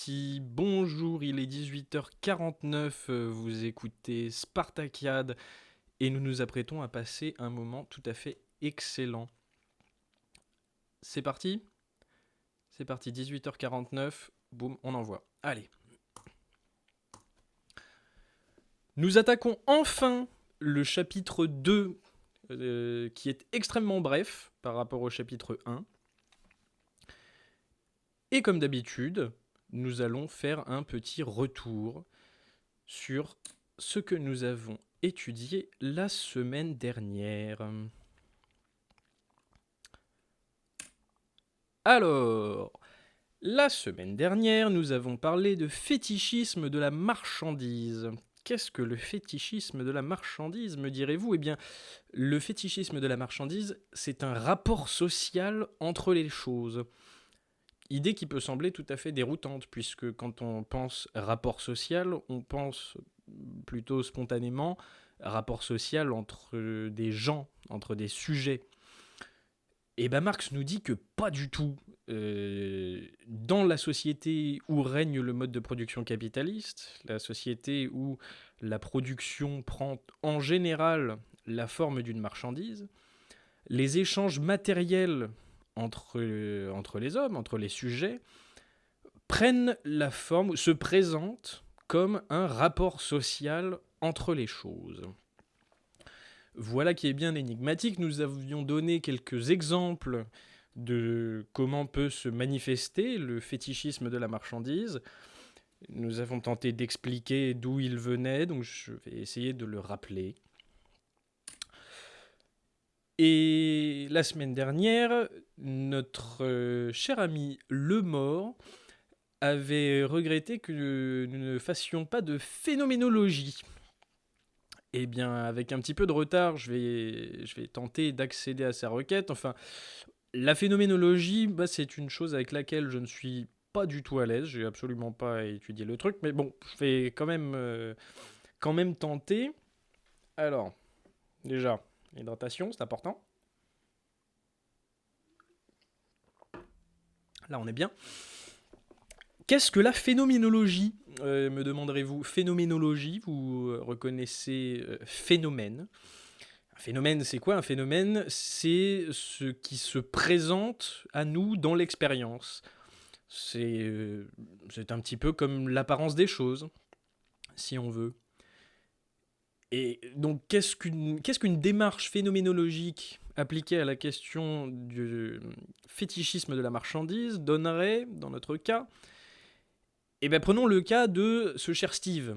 Bonjour, il est 18h49, vous écoutez Spartakiade et nous nous apprêtons à passer un moment tout à fait excellent. C'est parti. 18h49, boum, on envoie. Allez. Nous attaquons enfin le chapitre 2, qui est extrêmement bref par rapport au chapitre 1. Et comme d'habitude, nous allons faire un petit retour sur ce que nous avons étudié la semaine dernière. Alors, la semaine dernière, nous avons parlé de fétichisme de la marchandise. Qu'est-ce que le fétichisme de la marchandise, me direz-vous ? Eh bien, le fétichisme de la marchandise, c'est un rapport social entre les choses. Idée qui peut sembler tout à fait déroutante, puisque quand on pense rapport social, on pense plutôt spontanément rapport social entre des gens, entre des sujets. Et ben Marx nous dit que pas du tout. Dans la société où règne le mode de production capitaliste, la société où la production prend en général la forme d'une marchandise, les échanges matériels entre les hommes, entre les sujets, prennent la forme, se présentent comme un rapport social entre les choses. Voilà qui est bien énigmatique. Nous avions donné quelques exemples de comment peut se manifester le fétichisme de la marchandise. Nous avons tenté d'expliquer d'où il venait, donc je vais essayer de le rappeler. Et la semaine dernière, notre cher ami Lemort avait regretté que nous ne fassions pas de phénoménologie. Eh bien, avec un petit peu de retard, je vais tenter d'accéder à sa requête. Enfin, la phénoménologie, c'est une chose avec laquelle je ne suis pas du tout à l'aise. J'ai absolument pas étudié le truc, mais bon, je vais quand même tenter. Alors, déjà, l'hydratation, c'est important. Là, on est bien. Qu'est-ce que la phénoménologie, me demanderez-vous ? Phénoménologie, vous reconnaissez phénomène. Un phénomène, c'est quoi ? Un phénomène, c'est ce qui se présente à nous dans l'expérience. C'est un petit peu comme l'apparence des choses, si on veut. Et donc, qu'est-ce qu'une démarche phénoménologique appliquée à la question du fétichisme de la marchandise donnerait, dans notre cas ? Eh bien, prenons le cas de ce cher Steve,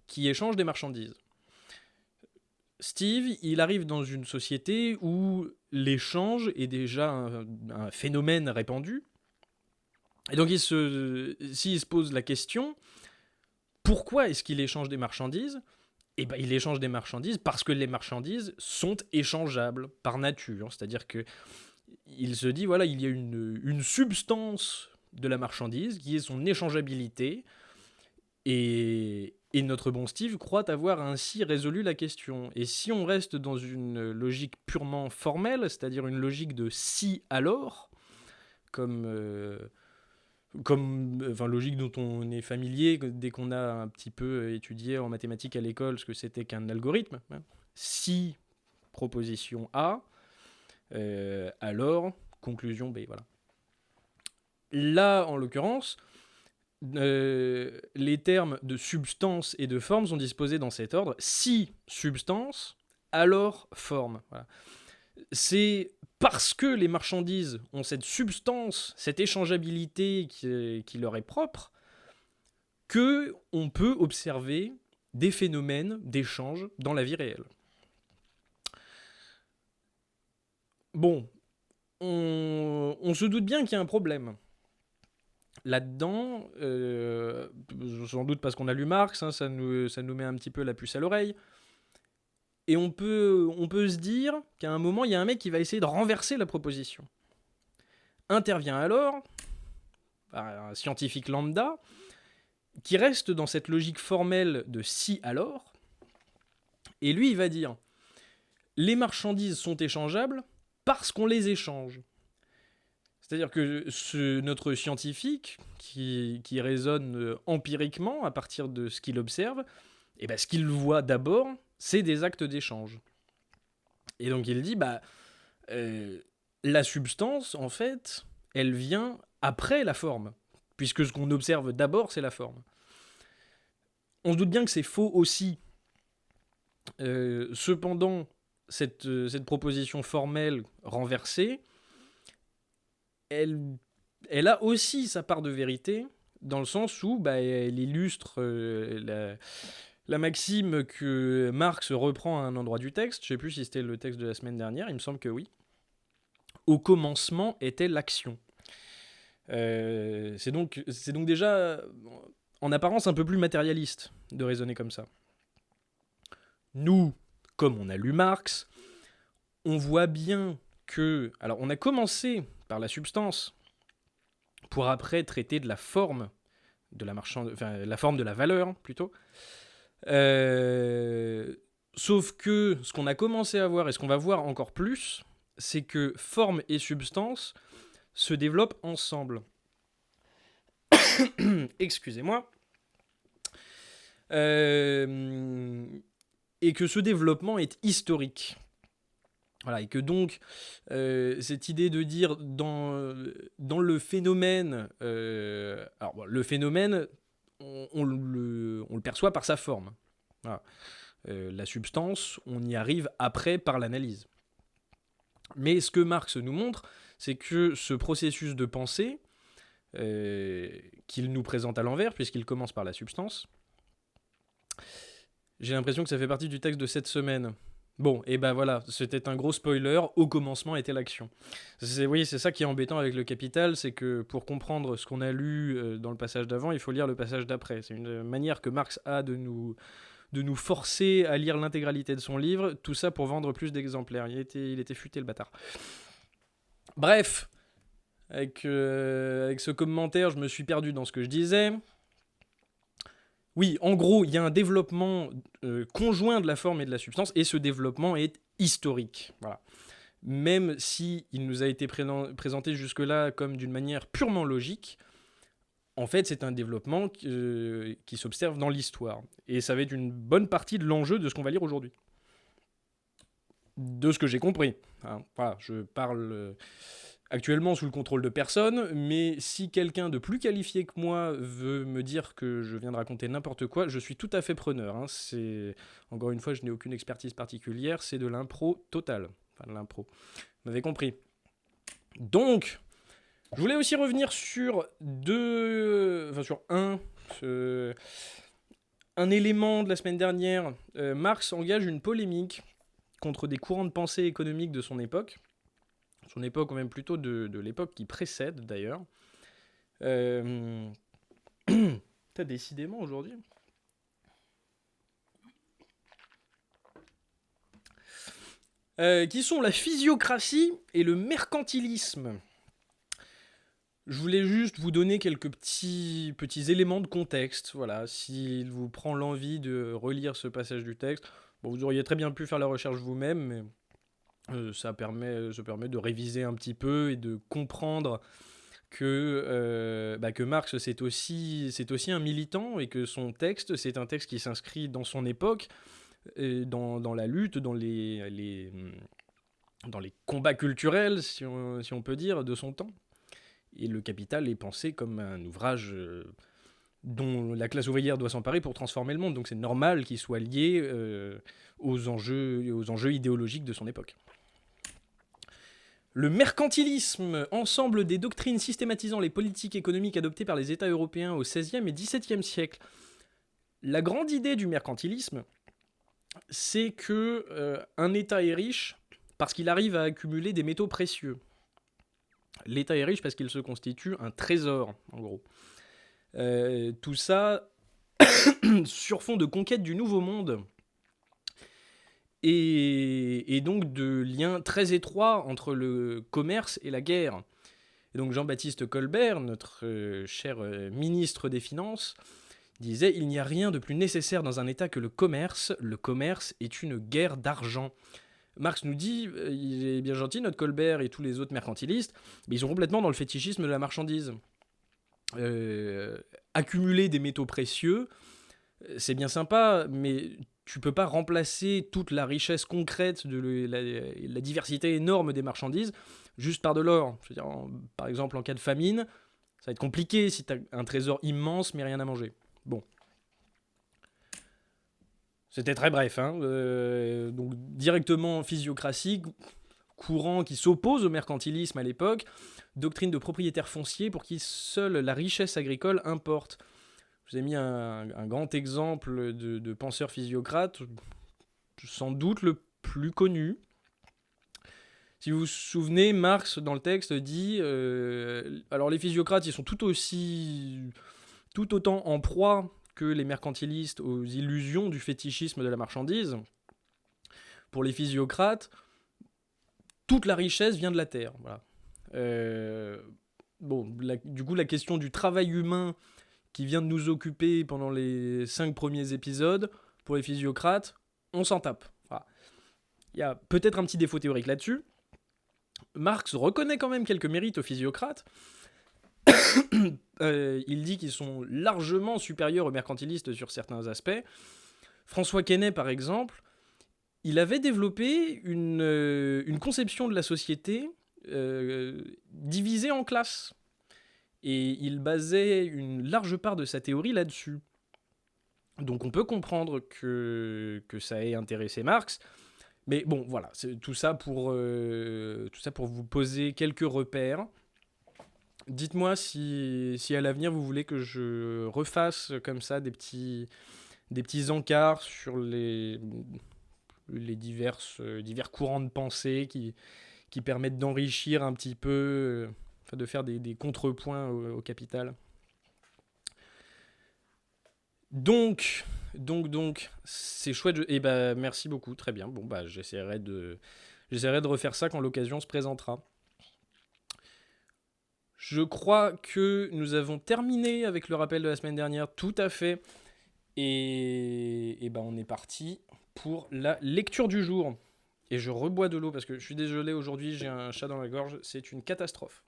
qui échange des marchandises. Steve, il arrive dans une société où l'échange est déjà un phénomène répandu. Et donc, s'il se pose la question, pourquoi est-ce qu'il échange des marchandises ? Eh ben, il échange des marchandises parce que les marchandises sont échangeables par nature. C'est-à-dire qu'il se dit, voilà, il y a une substance de la marchandise qui est son échangeabilité. Et notre bon Steve croit avoir ainsi résolu la question. Et si on reste dans une logique purement formelle, c'est-à-dire une logique de si alors, logique dont on est familier dès qu'on a un petit peu étudié en mathématiques à l'école ce que c'était qu'un algorithme. Si proposition A, alors conclusion B. Voilà. Là, en l'occurrence, les termes de substance et de forme sont disposés dans cet ordre. Si substance, alors forme. Voilà. C'est parce que les marchandises ont cette substance, cette échangeabilité qui leur est propre, qu'on peut observer des phénomènes d'échange dans la vie réelle. Bon, on se doute bien qu'il y a un problème. Là-dedans, sans doute parce qu'on a lu Marx, ça nous met un petit peu la puce à l'oreille. Et on peut se dire qu'à un moment, il y a un mec qui va essayer de renverser la proposition. Intervient alors un scientifique lambda qui reste dans cette logique formelle de si alors, et lui, il va dire les marchandises sont échangeables parce qu'on les échange. C'est-à-dire que notre scientifique, qui raisonne empiriquement à partir de ce qu'il observe, et ben, ce qu'il voit d'abord, c'est des actes d'échange. Et donc il dit, la substance, en fait, elle vient après la forme, puisque ce qu'on observe d'abord, c'est la forme. On se doute bien que c'est faux aussi. Cependant, cette proposition formelle renversée, elle a aussi sa part de vérité, dans le sens où elle illustre la maxime que Marx reprend à un endroit du texte. Je ne sais plus si c'était le texte de la semaine dernière, il me semble que oui. Au commencement était l'action. C'est donc déjà, en apparence, un peu plus matérialiste de raisonner comme ça. Nous, comme on a lu Marx, on voit bien que... Alors, on a commencé par la substance, pour après traiter de la forme de la la forme de la valeur, plutôt. Sauf que ce qu'on a commencé à voir, et ce qu'on va voir encore plus, c'est que forme et substance se développent ensemble. Excusez-moi. Et que ce développement est historique. Voilà, et que donc, cette idée de dire dans le phénomène... le phénomène, on le perçoit par sa forme. Voilà. La substance, on y arrive après par l'analyse. Mais ce que Marx nous montre, c'est que ce processus de pensée, qu'il nous présente à l'envers, puisqu'il commence par la substance, j'ai l'impression que ça fait partie du texte de cette semaine. Bon, et ben voilà, c'était un gros spoiler, au commencement était l'action. C'est ça qui est embêtant avec le Capital, c'est que pour comprendre ce qu'on a lu dans le passage d'avant, il faut lire le passage d'après. C'est une manière que Marx a de nous forcer à lire l'intégralité de son livre, tout ça pour vendre plus d'exemplaires. Il était futé le bâtard. Bref, avec ce commentaire, je me suis perdu dans ce que je disais. Oui, en gros, il y a un développement conjoint de la forme et de la substance, et ce développement est historique. Voilà. Même si il nous a été présenté jusque-là comme d'une manière purement logique, en fait, c'est un développement qui s'observe dans l'histoire. Et ça va être une bonne partie de l'enjeu de ce qu'on va lire aujourd'hui. De ce que j'ai compris. Hein. Voilà, je parle... actuellement sous le contrôle de personne, mais si quelqu'un de plus qualifié que moi veut me dire que je viens de raconter n'importe quoi, je suis tout à fait preneur. Hein. Encore une fois, je n'ai aucune expertise particulière, c'est de l'impro totale. Enfin, de l'impro. Vous m'avez compris. Donc, je voulais aussi revenir sur un élément de la semaine dernière. Marx engage une polémique contre des courants de pensée économiques de son époque, ou même plutôt de l'époque qui précède d'ailleurs. T'as décidément aujourd'hui. Qui sont la physiocratie et le mercantilisme. Je voulais juste vous donner quelques petits éléments de contexte. Voilà, s'il vous prend l'envie de relire ce passage du texte, bon, vous auriez très bien pu faire la recherche vous-même, mais ça permet de réviser un petit peu et de comprendre que Marx c'est aussi un militant, et que son texte c'est un texte qui s'inscrit dans son époque, dans la lutte, dans les combats culturels, si on peut dire, de son temps. Et le Capital est pensé comme un ouvrage dont la classe ouvrière doit s'emparer pour transformer le monde. Donc c'est normal qu'il soit lié aux enjeux idéologiques de son époque. Le mercantilisme, ensemble des doctrines systématisant les politiques économiques adoptées par les États européens au XVIe et XVIIe siècle. La grande idée du mercantilisme, c'est que un État est riche parce qu'il arrive à accumuler des métaux précieux. L'État est riche parce qu'il se constitue un trésor, en gros. Tout ça sur fond de conquête du Nouveau Monde, et donc de liens très étroits entre le commerce et la guerre. Et donc Jean-Baptiste Colbert, notre cher ministre des Finances, disait « Il n'y a rien de plus nécessaire dans un État que le commerce. Le commerce est une guerre d'argent. Marx nous dit, il est bien gentil, notre Colbert et tous les autres mercantilistes, mais ils sont complètement dans le fétichisme de la marchandise. Accumuler des métaux précieux, c'est bien sympa, mais tu peux pas remplacer toute la richesse concrète de la diversité énorme des marchandises juste par de l'or. Je veux dire, par exemple, en cas de famine, ça va être compliqué si tu as un trésor immense mais rien à manger. Bon. C'était très bref. Donc directement physiocratie, courant qui s'oppose au mercantilisme à l'époque, doctrine de propriétaire foncier pour qui seule la richesse agricole importe. Je vous ai mis un grand exemple de penseur physiocrate, sans doute le plus connu. Si vous vous souvenez, Marx, dans le texte, dit alors les physiocrates, ils sont tout autant en proie que les mercantilistes aux illusions du fétichisme de la marchandise. Pour les physiocrates, toute la richesse vient de la terre. Voilà. Du coup, la question du travail humain qui vient de nous occuper pendant les 5 premiers épisodes, pour les physiocrates, on s'en tape. Voilà. Il y a peut-être un petit défaut théorique là-dessus. Marx reconnaît quand même quelques mérites aux physiocrates. Il dit qu'ils sont largement supérieurs aux mercantilistes sur certains aspects. François Quesnay, par exemple, il avait développé une conception de la société divisée en classes. Et il basait une large part de sa théorie là-dessus. Donc on peut comprendre que ça ait intéressé Marx. Mais bon, voilà, c'est tout ça pour vous poser quelques repères. Dites-moi si à l'avenir vous voulez que je refasse comme ça des petits encarts sur les divers courants de pensée qui permettent d'enrichir un petit peu, de faire des contrepoints au capital. Donc, c'est chouette. Merci beaucoup, très bien. Bon, j'essaierai de refaire ça quand l'occasion se présentera. Je crois que nous avons terminé avec le rappel de la semaine dernière, tout à fait. Et on est parti pour la lecture du jour. Et je rebois de l'eau parce que je suis désolé, aujourd'hui j'ai un chat dans la gorge, c'est une catastrophe.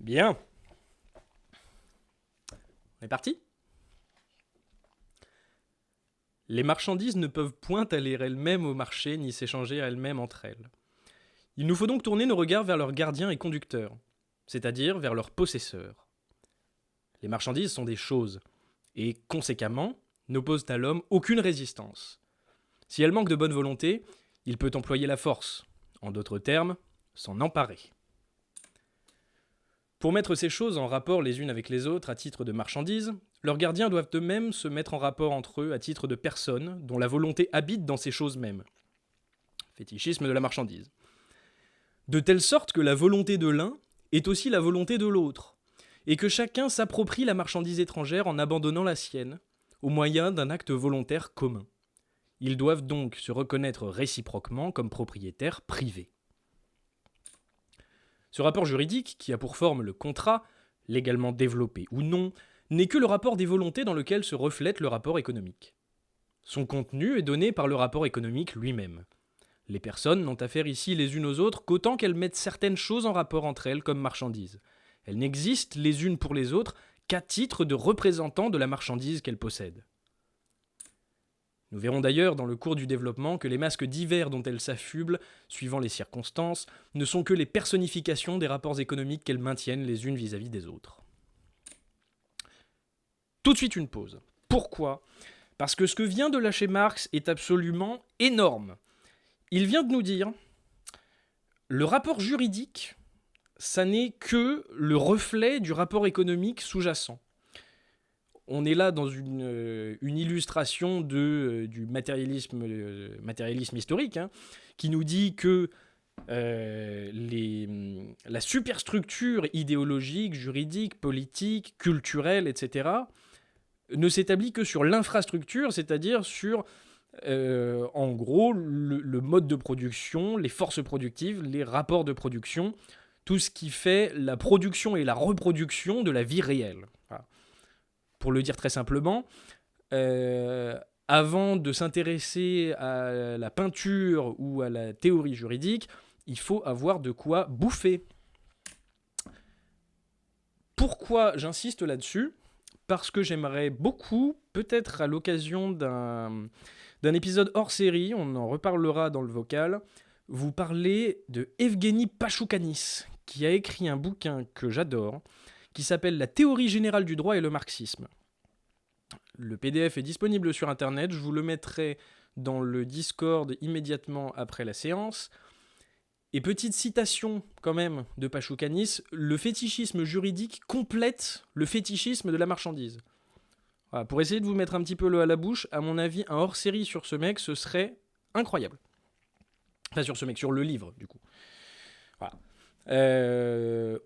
Bien. On est parti ? Les marchandises ne peuvent point aller elles-mêmes au marché ni s'échanger elles-mêmes entre elles. Il nous faut donc tourner nos regards vers leurs gardiens et conducteurs, c'est-à-dire vers leurs possesseurs. Les marchandises sont des choses, et conséquemment, n'opposent à l'homme aucune résistance. Si elles manquent de bonne volonté, il peut employer la force, en d'autres termes, s'en emparer. Pour mettre ces choses en rapport les unes avec les autres à titre de marchandises, leurs gardiens doivent eux-mêmes se mettre en rapport entre eux à titre de personnes dont la volonté habite dans ces choses mêmes. Fétichisme de la marchandise. De telle sorte que la volonté de l'un est aussi la volonté de l'autre, et que chacun s'approprie la marchandise étrangère en abandonnant la sienne, au moyen d'un acte volontaire commun. Ils doivent donc se reconnaître réciproquement comme propriétaires privés. Ce rapport juridique, qui a pour forme le contrat, légalement développé ou non, n'est que le rapport des volontés dans lequel se reflète le rapport économique. Son contenu est donné par le rapport économique lui-même. Les personnes n'ont affaire ici les unes aux autres qu'autant qu'elles mettent certaines choses en rapport entre elles comme marchandises. Elles n'existent les unes pour les autres qu'à titre de représentants de la marchandise qu'elles possèdent. Nous verrons d'ailleurs dans le cours du développement que les masques divers dont elles s'affublent, suivant les circonstances, ne sont que les personnifications des rapports économiques qu'elles maintiennent les unes vis-à-vis des autres. Tout de suite une pause. Pourquoi ? Parce que ce que vient de lâcher Marx est absolument énorme. Il vient de nous dire, le rapport juridique, ça n'est que le reflet du rapport économique sous-jacent. On est là dans une illustration du matérialisme historique, qui nous dit que la superstructure idéologique, juridique, politique, culturelle, etc., ne s'établit que sur l'infrastructure, c'est-à-dire sur, en gros, le mode de production, les forces productives, les rapports de production, tout ce qui fait la production et la reproduction de la vie réelle. Voilà. Pour le dire très simplement, avant de s'intéresser à la peinture ou à la théorie juridique, il faut avoir de quoi bouffer. Pourquoi j'insiste là-dessus ? Parce que j'aimerais beaucoup, peut-être à l'occasion d'un épisode hors série, on en reparlera dans le vocal, vous parler de Evgeny Pachoukanis, qui a écrit un bouquin que j'adore, qui s'appelle « La théorie générale du droit et le marxisme ». Le PDF est disponible sur Internet, je vous le mettrai dans le Discord immédiatement après la séance. Et petite citation quand même de Pachoukanis, le fétichisme juridique complète le fétichisme de la marchandise. Voilà, pour essayer de vous mettre un petit peu l'eau à la bouche, à mon avis, un hors-série sur ce mec, ce serait incroyable. Enfin, sur ce mec, sur le livre, du coup. Voilà.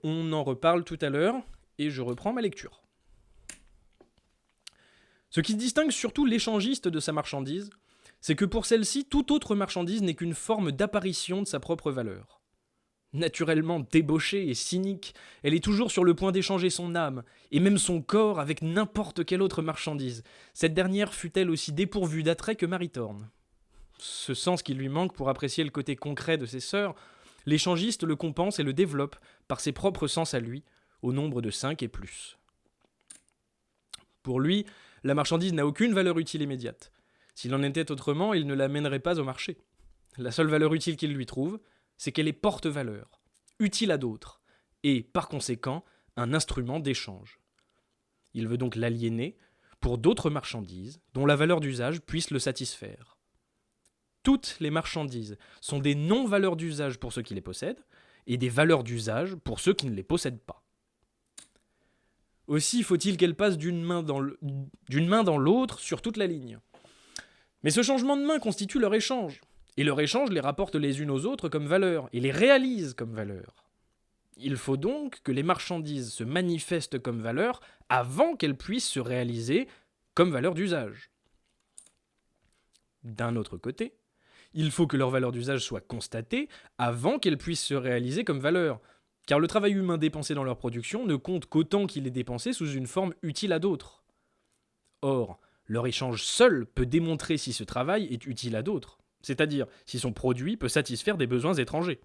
On en reparle tout à l'heure, et je reprends ma lecture. Ce qui distingue surtout l'échangiste de sa marchandise, c'est que pour celle-ci, toute autre marchandise n'est qu'une forme d'apparition de sa propre valeur. Naturellement débauchée et cynique, elle est toujours sur le point d'échanger son âme, et même son corps, avec n'importe quelle autre marchandise. Cette dernière fut-elle aussi dépourvue d'attrait que Maritorne. Ce sens qui lui manque pour apprécier le côté concret de ses sœurs, l'échangiste le compense et le développe par ses propres sens à lui, au nombre de 5 et plus. Pour lui, la marchandise n'a aucune valeur utile immédiate. S'il en était autrement, il ne la mènerait pas au marché. La seule valeur utile qu'il lui trouve, c'est qu'elle est porte-valeur, utile à d'autres, et, par conséquent, un instrument d'échange. Il veut donc l'aliéner pour d'autres marchandises dont la valeur d'usage puisse le satisfaire. Toutes les marchandises sont des non-valeurs d'usage pour ceux qui les possèdent, et des valeurs d'usage pour ceux qui ne les possèdent pas. Aussi faut-il qu'elles passent d'une main dans l'autre sur toute la ligne. Mais ce changement de main constitue leur échange, et leur échange les rapporte les unes aux autres comme valeur, et les réalise comme valeur. Il faut donc que les marchandises se manifestent comme valeur avant qu'elles puissent se réaliser comme valeur d'usage. D'un autre côté, il faut que leur valeur d'usage soit constatée avant qu'elles puissent se réaliser comme valeur, car le travail humain dépensé dans leur production ne compte qu'autant qu'il est dépensé sous une forme utile à d'autres. Or, leur échange seul peut démontrer si ce travail est utile à d'autres, c'est-à-dire si son produit peut satisfaire des besoins étrangers.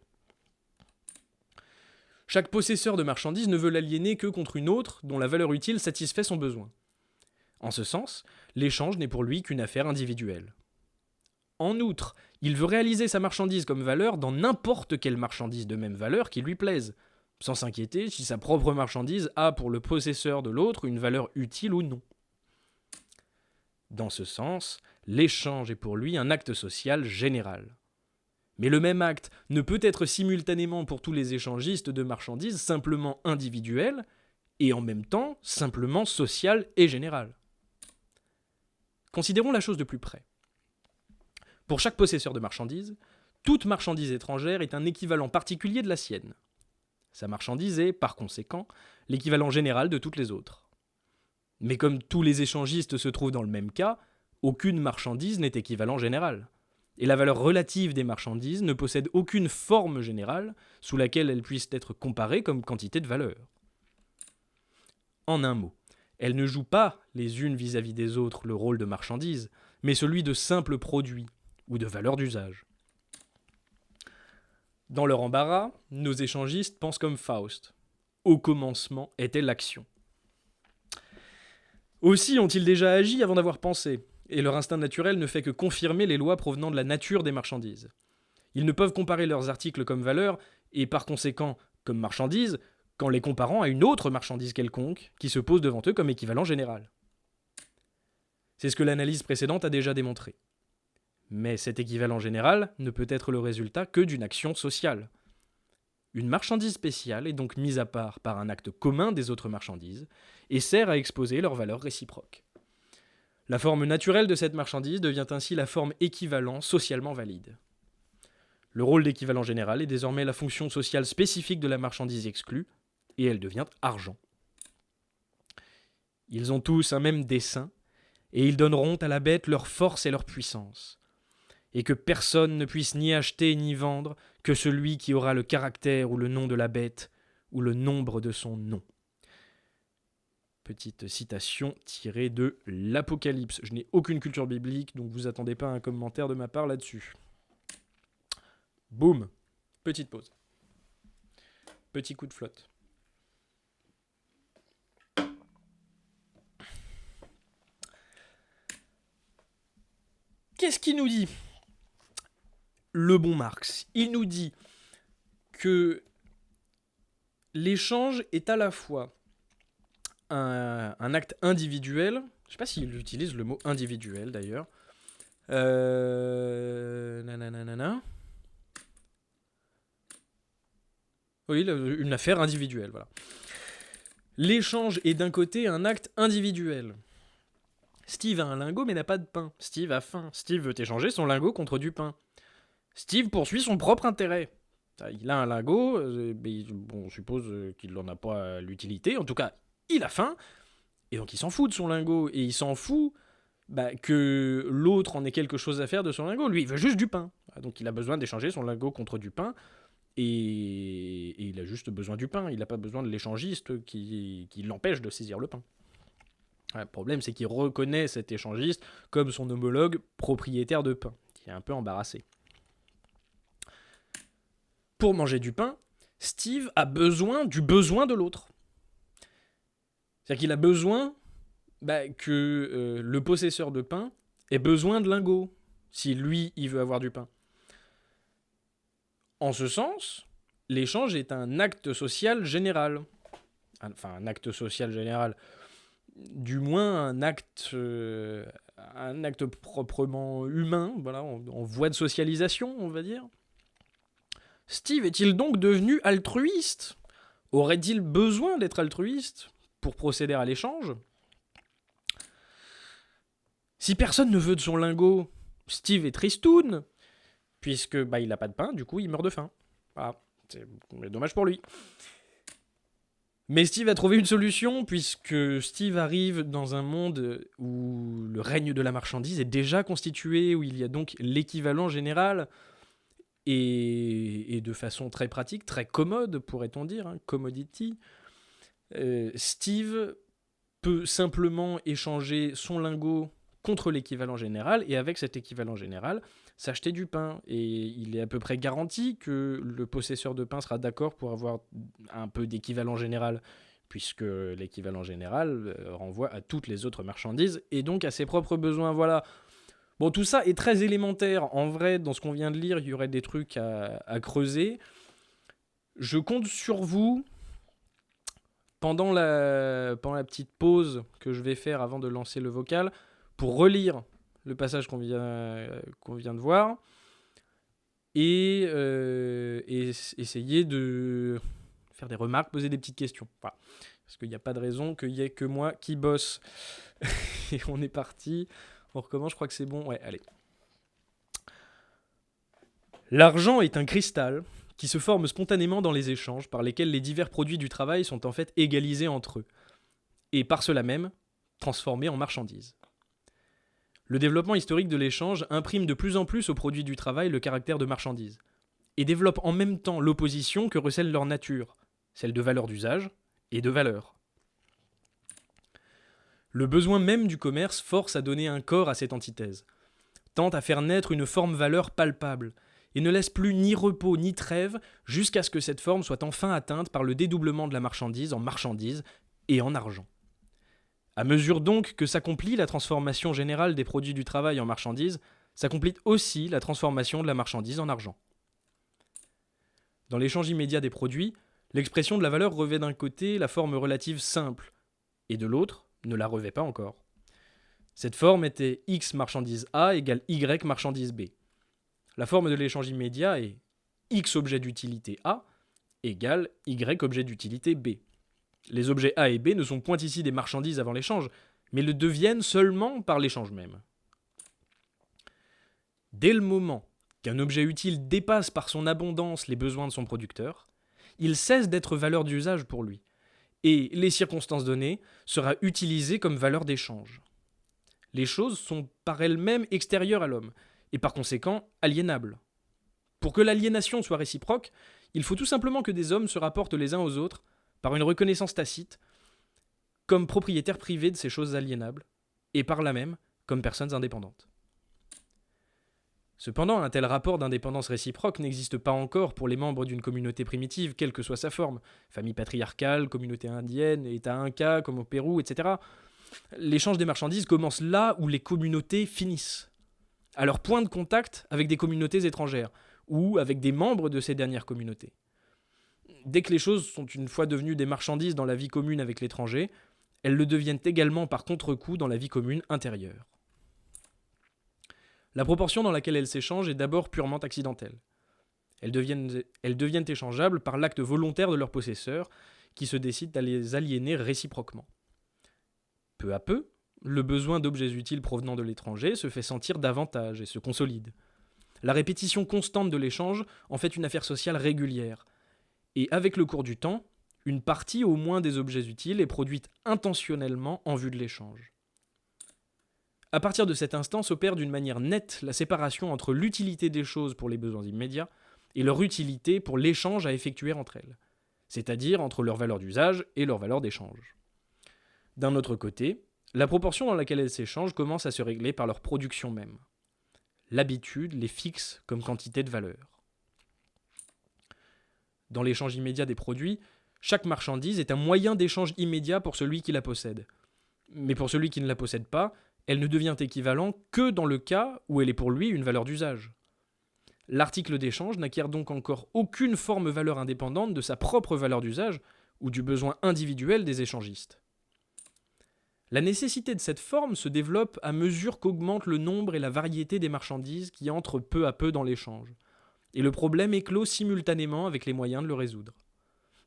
Chaque possesseur de marchandises ne veut l'aliéner que contre une autre dont la valeur utile satisfait son besoin. En ce sens, l'échange n'est pour lui qu'une affaire individuelle. En outre, il veut réaliser sa marchandise comme valeur dans n'importe quelle marchandise de même valeur qui lui plaise, sans s'inquiéter si sa propre marchandise a pour le possesseur de l'autre une valeur utile ou non. Dans ce sens, l'échange est pour lui un acte social général. Mais le même acte ne peut être simultanément pour tous les échangistes de marchandises simplement individuel et en même temps simplement social et général. Considérons la chose de plus près. Pour chaque possesseur de marchandises, toute marchandise étrangère est un équivalent particulier de la sienne. Sa marchandise est, par conséquent, l'équivalent général de toutes les autres. Mais comme tous les échangistes se trouvent dans le même cas, aucune marchandise n'est équivalent général. Et la valeur relative des marchandises ne possède aucune forme générale sous laquelle elles puissent être comparées comme quantité de valeur. En un mot, elles ne jouent pas les unes vis-à-vis des autres le rôle de marchandises, mais celui de simples produits ou de valeur d'usage. Dans leur embarras, nos échangistes pensent comme Faust. Au commencement était l'action. Aussi ont-ils déjà agi avant d'avoir pensé, et leur instinct naturel ne fait que confirmer les lois provenant de la nature des marchandises. Ils ne peuvent comparer leurs articles comme valeur, et par conséquent comme marchandises, qu'en les comparant à une autre marchandise quelconque, qui se pose devant eux comme équivalent général. C'est ce que l'analyse précédente a déjà démontré. Mais cet équivalent général ne peut être le résultat que d'une action sociale. Une marchandise spéciale est donc mise à part par un acte commun des autres marchandises et sert à exposer leurs valeurs réciproques. La forme naturelle de cette marchandise devient ainsi la forme équivalent socialement valide. Le rôle d'équivalent général est désormais la fonction sociale spécifique de la marchandise exclue, et elle devient argent. Ils ont tous un même dessein, et ils donneront à la bête leur force et leur puissance, et que personne ne puisse ni acheter ni vendre que celui qui aura le caractère ou le nom de la bête, ou le nombre de son nom. Petite citation tirée de l'Apocalypse. Je n'ai aucune culture biblique, donc vous attendez pas un commentaire de ma part là-dessus. Boum. Petite pause. Petit coup de flotte. Qu'est-ce qu'il nous dit ? Le bon Marx. Il nous dit que l'échange est à la fois un acte individuel. Je ne sais pas s'il utilise le mot individuel d'ailleurs. Nanana. Oui, une affaire individuelle, voilà. L'échange est d'un côté un acte individuel. Steve a un lingot mais n'a pas de pain. Steve a faim. Steve veut échanger son lingot contre du pain. Steve poursuit son propre intérêt. Il a un lingot, mais on suppose qu'il n'en a pas l'utilité. En tout cas, il a faim, et donc il s'en fout de son lingot. Et il s'en fout que l'autre en ait quelque chose à faire de son lingot. Lui, il veut juste du pain. Donc il a besoin d'échanger son lingot contre du pain. Et il a juste besoin du pain. Il n'a pas besoin de l'échangiste qui l'empêche de saisir le pain. Le problème, c'est qu'il reconnaît cet échangiste comme son homologue propriétaire de pain, qui est un peu embarrassé. Pour manger du pain, Steve a besoin du besoin de l'autre. C'est-à-dire qu'il a besoin que le possesseur de pain ait besoin de lingots, si lui, il veut avoir du pain. En ce sens, l'échange est un acte social général. Enfin, un acte social général. Du moins, un acte proprement humain, voilà, en voie de socialisation, on va dire. Steve est-il donc devenu altruiste ? Aurait-il besoin d'être altruiste pour procéder à l'échange ? Si personne ne veut de son lingot, Steve est tristoun, puisque il n'a pas de pain, du coup il meurt de faim. Voilà, c'est dommage pour lui. Mais Steve a trouvé une solution, puisque Steve arrive dans un monde où le règne de la marchandise est déjà constitué, où il y a donc l'équivalent général, et de façon très pratique, très commode, pourrait-on dire, commodity, Steve peut simplement échanger son lingot contre l'équivalent général, et avec cet équivalent général, s'acheter du pain. Et il est à peu près garanti que le possesseur de pain sera d'accord pour avoir un peu d'équivalent général, puisque l'équivalent général renvoie à toutes les autres marchandises, et donc à ses propres besoins. Voilà. Bon, tout ça est très élémentaire. En vrai, dans ce qu'on vient de lire, il y aurait des trucs à creuser. Je compte sur vous, pendant la petite pause que je vais faire avant de lancer le vocal, pour relire le passage qu'on vient de voir, et essayer de faire des remarques, poser des petites questions. Voilà. Parce qu'il n'y a pas de raison qu'il n'y ait que moi qui bosse. Et on est parti. On recommence, je crois que c'est bon. Ouais, allez. L'argent est un cristal qui se forme spontanément dans les échanges par lesquels les divers produits du travail sont en fait égalisés entre eux, et par cela même transformés en marchandises. Le développement historique de l'échange imprime de plus en plus aux produits du travail le caractère de marchandise, et développe en même temps l'opposition que recèle leur nature, celle de valeur d'usage et de valeur. Le besoin même du commerce force à donner un corps à cette antithèse, tente à faire naître une forme valeur palpable, et ne laisse plus ni repos ni trêve jusqu'à ce que cette forme soit enfin atteinte par le dédoublement de la marchandise en marchandise et en argent. À mesure donc que s'accomplit la transformation générale des produits du travail en marchandise, s'accomplit aussi la transformation de la marchandise en argent. Dans l'échange immédiat des produits, l'expression de la valeur revêt d'un côté la forme relative simple, et de l'autre ne la revêt pas encore. Cette forme était X marchandise A égale Y marchandise B. La forme de l'échange immédiat est X objet d'utilité A égale Y objet d'utilité B. Les objets A et B ne sont point ici des marchandises avant l'échange, mais le deviennent seulement par l'échange même. Dès le moment qu'un objet utile dépasse par son abondance les besoins de son producteur, il cesse d'être valeur d'usage pour lui, et, les circonstances données, sera utilisé comme valeur d'échange. Les choses sont par elles-mêmes extérieures à l'homme, et par conséquent aliénables. Pour que l'aliénation soit réciproque, il faut tout simplement que des hommes se rapportent les uns aux autres par une reconnaissance tacite, comme propriétaires privés de ces choses aliénables, et par là même comme personnes indépendantes. Cependant, un tel rapport d'indépendance réciproque n'existe pas encore pour les membres d'une communauté primitive, quelle que soit sa forme, famille patriarcale, communauté indienne, État inca, comme au Pérou, etc. L'échange des marchandises commence là où les communautés finissent, à leur point de contact avec des communautés étrangères, ou avec des membres de ces dernières communautés. Dès que les choses sont une fois devenues des marchandises dans la vie commune avec l'étranger, elles le deviennent également par contre-coup dans la vie commune intérieure. La proportion dans laquelle elles s'échangent est d'abord purement accidentelle. Elles deviennent échangeables par l'acte volontaire de leurs possesseurs, qui se décident à les aliéner réciproquement. Peu à peu, le besoin d'objets utiles provenant de l'étranger se fait sentir davantage et se consolide. La répétition constante de l'échange en fait une affaire sociale régulière. Et avec le cours du temps, une partie au moins des objets utiles est produite intentionnellement en vue de l'échange. À partir de cet instant s'opère d'une manière nette la séparation entre l'utilité des choses pour les besoins immédiats et leur utilité pour l'échange à effectuer entre elles, c'est-à-dire entre leur valeur d'usage et leur valeur d'échange. D'un autre côté, la proportion dans laquelle elles s'échangent commence à se régler par leur production même. L'habitude les fixe comme quantité de valeur. Dans l'échange immédiat des produits, chaque marchandise est un moyen d'échange immédiat pour celui qui la possède. Mais pour celui qui ne la possède pas, elle ne devient équivalent que dans le cas où elle est pour lui une valeur d'usage. L'article d'échange n'acquiert donc encore aucune forme valeur indépendante de sa propre valeur d'usage ou du besoin individuel des échangistes. La nécessité de cette forme se développe à mesure qu'augmente le nombre et la variété des marchandises qui entrent peu à peu dans l'échange, et le problème éclot simultanément avec les moyens de le résoudre.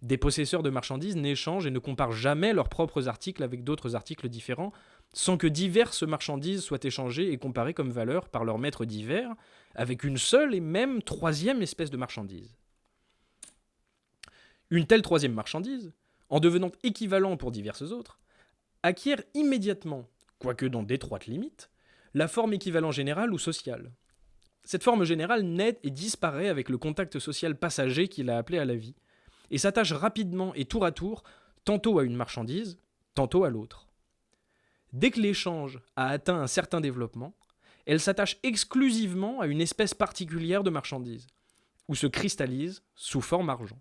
Des possesseurs de marchandises n'échangent et ne comparent jamais leurs propres articles avec d'autres articles différents, sans que diverses marchandises soient échangées et comparées comme valeur par leurs maîtres divers, avec une seule et même troisième espèce de marchandise. Une telle troisième marchandise, en devenant équivalent pour diverses autres, acquiert immédiatement, quoique dans d'étroites limites, la forme équivalent générale ou sociale. Cette forme générale naît et disparaît avec le contact social passager qui l'a appelée à la vie, et s'attache rapidement et tour à tour, tantôt à une marchandise, tantôt à l'autre. Dès que l'échange a atteint un certain développement, elle s'attache exclusivement à une espèce particulière de marchandise, ou se cristallise sous forme argent.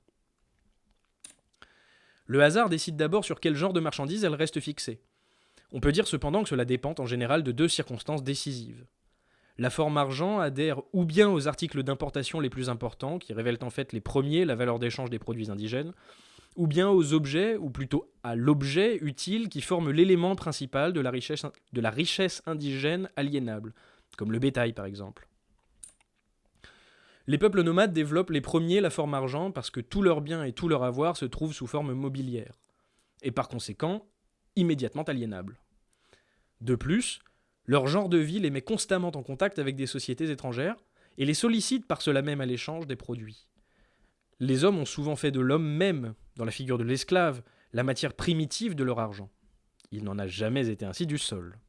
Le hasard décide d'abord sur quel genre de marchandise elle reste fixée. On peut dire cependant que cela dépend en général de deux circonstances décisives. La forme argent adhère ou bien aux articles d'importation les plus importants, qui révèlent en fait les premiers la valeur d'échange des produits indigènes, ou bien aux objets, ou plutôt à l'objet utile qui forme l'élément principal de la richesse indigène aliénable, comme le bétail par exemple. Les peuples nomades développent les premiers la forme argent parce que tous leurs biens et tout leur avoir se trouvent sous forme mobilière, et par conséquent immédiatement aliénables. De plus, leur genre de vie les met constamment en contact avec des sociétés étrangères et les sollicite par cela même à l'échange des produits. Les hommes ont souvent fait de l'homme même, dans la figure de l'esclave, la matière primitive de leur argent. Il n'en a jamais été ainsi du sol.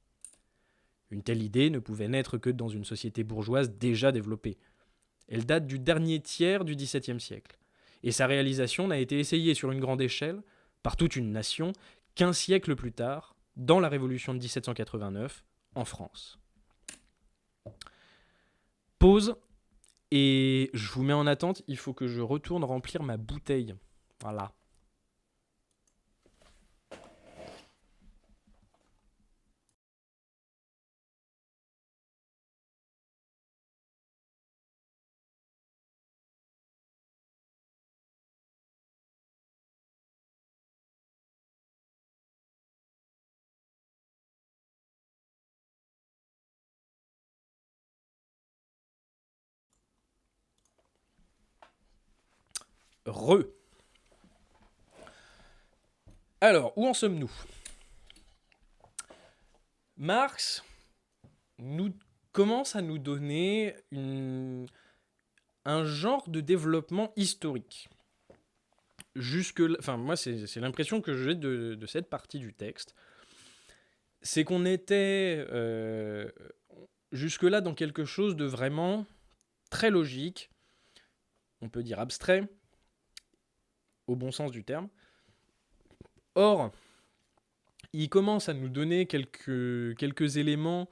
Une telle idée ne pouvait naître que dans une société bourgeoise déjà développée. Elle date du dernier tiers du XVIIe siècle, et sa réalisation n'a été essayée sur une grande échelle, par toute une nation, qu'1 siècle plus tard, dans la Révolution de 1789, en France. Pause, et je vous mets en attente, il faut que je retourne remplir ma bouteille. Voilà. Alors, où en sommes-nous ? Marx commence à nous donner un genre de développement historique. Moi, c'est l'impression que j'ai de cette partie du texte. C'est qu'on était jusque-là dans quelque chose de vraiment très logique, on peut dire abstrait, au bon sens du terme. Or, il commence à nous donner quelques éléments.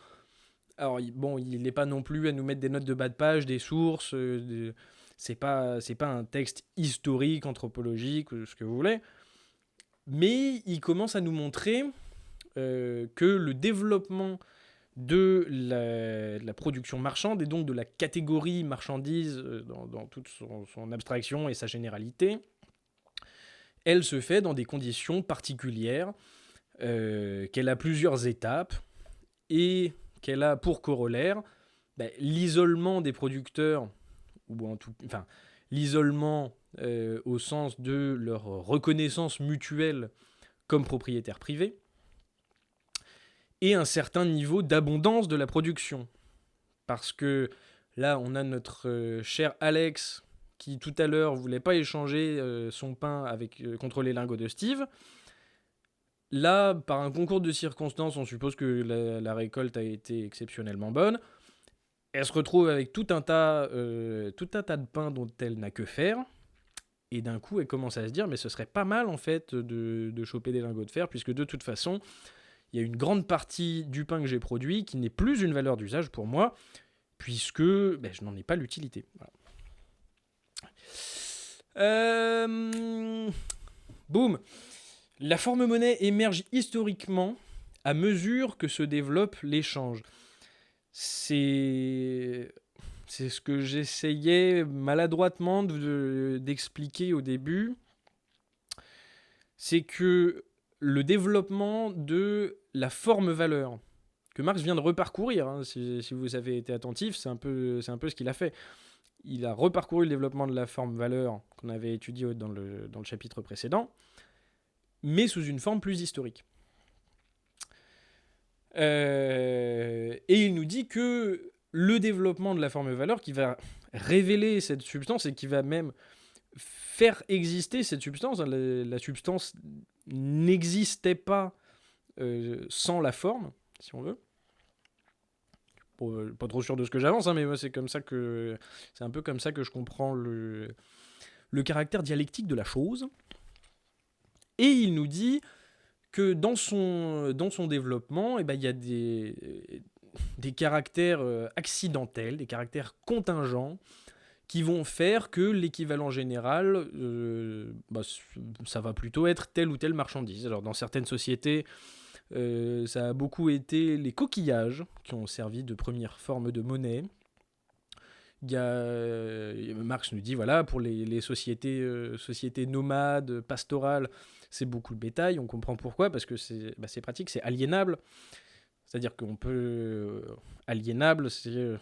Alors, il n'est pas non plus à nous mettre des notes de bas de page, des sources, c'est pas un texte historique, anthropologique, ou ce que vous voulez, mais il commence à nous montrer que le développement de la production marchande et donc de la catégorie marchandise dans toute son abstraction et sa généralité, elle se fait dans des conditions particulières, qu'elle a plusieurs étapes et qu'elle a pour corollaire l'isolement des producteurs, l'isolement au sens de leur reconnaissance mutuelle comme propriétaires privés, et un certain niveau d'abondance de la production. Parce que là, on a notre cher Alex qui tout à l'heure voulait pas échanger son pain contre les lingots de Steve. Là, par un concours de circonstances, on suppose que la récolte a été exceptionnellement bonne. Elle se retrouve avec tout un tas de pain dont elle n'a que faire. Et d'un coup, elle commence à se dire, mais ce serait pas mal en fait de choper des lingots de fer, puisque de toute façon, il y a une grande partie du pain que j'ai produit qui n'est plus une valeur d'usage pour moi, puisque je n'en ai pas l'utilité. Voilà. Boum. La forme monnaie émerge historiquement à mesure que se développe l'échange. C'est ce que j'essayais maladroitement d'expliquer au début. C'est que le développement de la forme-valeur, que Marx vient de reparcourir, hein, si vous avez été attentif, c'est un peu ce qu'il a fait. Il a reparcouru le développement de la forme-valeur qu'on avait étudié dans le chapitre précédent, mais sous une forme plus historique. Et il nous dit que le développement de la forme-valeur qui va révéler cette substance et qui va même faire exister cette substance, la substance n'existait pas sans la forme, si on veut. Pas trop sûr de ce que j'avance, hein, mais moi c'est un peu comme ça que je comprends le caractère dialectique de la chose. Et il nous dit que dans son développement, il y a des caractères accidentels, des caractères contingents, qui vont faire que l'équivalent général, ça va plutôt être telle ou telle marchandise. Alors dans certaines sociétés, ça a beaucoup été les coquillages qui ont servi de première forme de monnaie. Marx nous dit, voilà, pour les sociétés nomades, pastorales, c'est beaucoup le bétail. On comprend pourquoi, parce que c'est pratique, c'est aliénable. C'est-à-dire qu'on peut... aliénable, c'est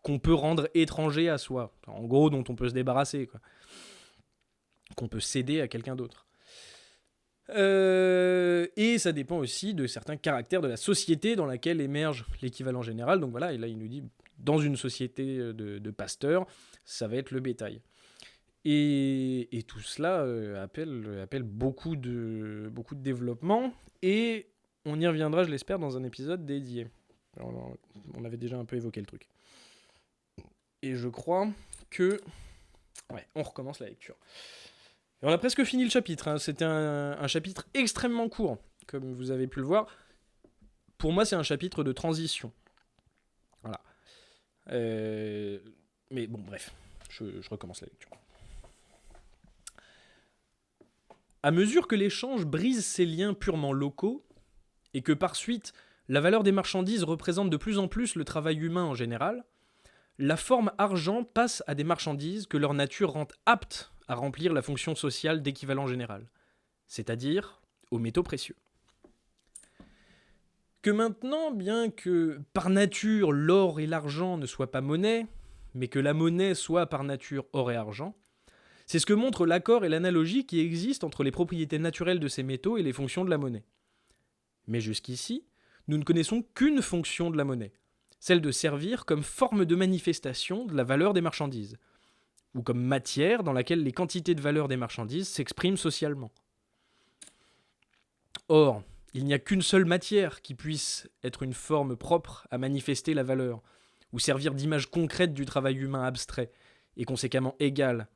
qu'on peut rendre étranger à soi. En gros, dont on peut se débarrasser, quoi. Qu'on peut céder à quelqu'un d'autre. Et ça dépend aussi de certains caractères de la société dans laquelle émerge l'équivalent général. Donc voilà, et là il nous dit, dans une société de pasteurs, ça va être le bétail. Et tout cela appelle beaucoup de développement, et on y reviendra, je l'espère, dans un épisode dédié. Alors, on avait déjà un peu évoqué le truc. Et je crois que... Ouais, on recommence la lecture. Et on a presque fini le chapitre, hein. C'était un chapitre extrêmement court, comme vous avez pu le voir. Pour moi, c'est un chapitre de transition. Voilà. Mais bon, bref, je recommence la lecture. À mesure que l'échange brise ces liens purement locaux, et que par suite, la valeur des marchandises représente de plus en plus le travail humain en général, la forme argent passe à des marchandises que leur nature rend aptes à remplir la fonction sociale d'équivalent général, c'est-à-dire aux métaux précieux. Que maintenant, bien que par nature l'or et l'argent ne soient pas monnaie, mais que la monnaie soit par nature or et argent, c'est ce que montre l'accord et l'analogie qui existent entre les propriétés naturelles de ces métaux et les fonctions de la monnaie. Mais jusqu'ici, nous ne connaissons qu'une fonction de la monnaie, celle de servir comme forme de manifestation de la valeur des marchandises, ou comme matière dans laquelle les quantités de valeur des marchandises s'expriment socialement. Or, il n'y a qu'une seule matière qui puisse être une forme propre à manifester la valeur, ou servir d'image concrète du travail humain abstrait, et conséquemment égale.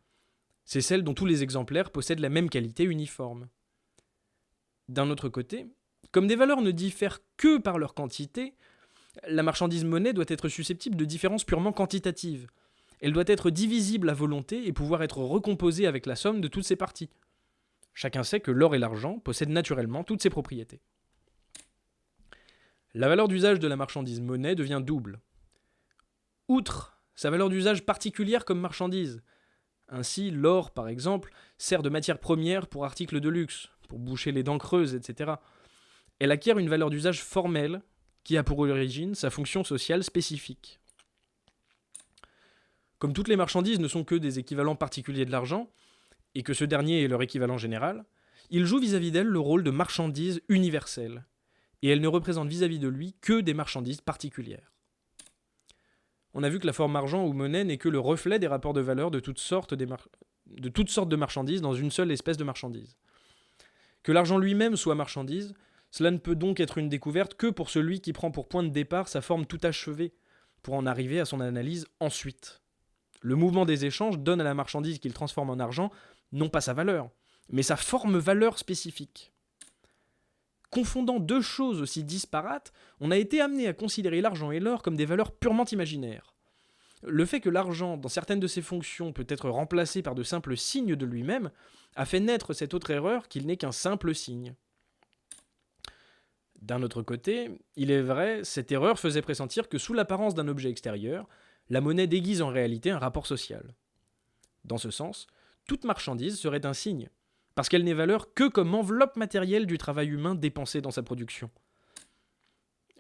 C'est celle dont tous les exemplaires possèdent la même qualité uniforme. D'un autre côté, Comme des valeurs ne diffèrent que par leur quantité, la marchandise monnaie doit être susceptible de différences purement quantitatives. Elle doit être divisible à volonté et pouvoir être recomposée avec la somme de toutes ses parties. Chacun sait que l'or et l'argent possèdent naturellement toutes ces propriétés. La valeur d'usage de la marchandise monnaie devient double. Outre sa valeur d'usage particulière comme marchandise, ainsi l'or par exemple sert de matière première pour articles de luxe, pour boucher les dents creuses, etc. Elle acquiert une valeur d'usage formelle qui a pour origine sa fonction sociale spécifique. Comme toutes les marchandises ne sont que des équivalents particuliers de l'argent, et que ce dernier est leur équivalent général, il joue vis-à-vis d'elle le rôle de marchandise universelle, et elle ne représente vis-à-vis de lui que des marchandises particulières. On a vu que la forme argent ou monnaie n'est que le reflet des rapports de valeur de toutes sortes de marchandises dans une seule espèce de marchandise. Que l'argent lui-même soit marchandise, cela ne peut donc être une découverte que pour celui qui prend pour point de départ sa forme tout achevée, pour en arriver à son analyse ensuite. Le mouvement des échanges donne à la marchandise qu'il transforme en argent non pas sa valeur, mais sa forme-valeur spécifique. Confondant deux choses aussi disparates, on a été amené à considérer l'argent et l'or comme des valeurs purement imaginaires. Le fait que l'argent, dans certaines de ses fonctions, peut être remplacé par de simples signes de lui-même, a fait naître cette autre erreur qu'il n'est qu'un simple signe. D'un autre côté, il est vrai, cette erreur faisait pressentir que sous l'apparence d'un objet extérieur, la monnaie déguise en réalité un rapport social. Dans ce sens, toute marchandise serait un signe, parce qu'elle n'est valeur que comme enveloppe matérielle du travail humain dépensé dans sa production.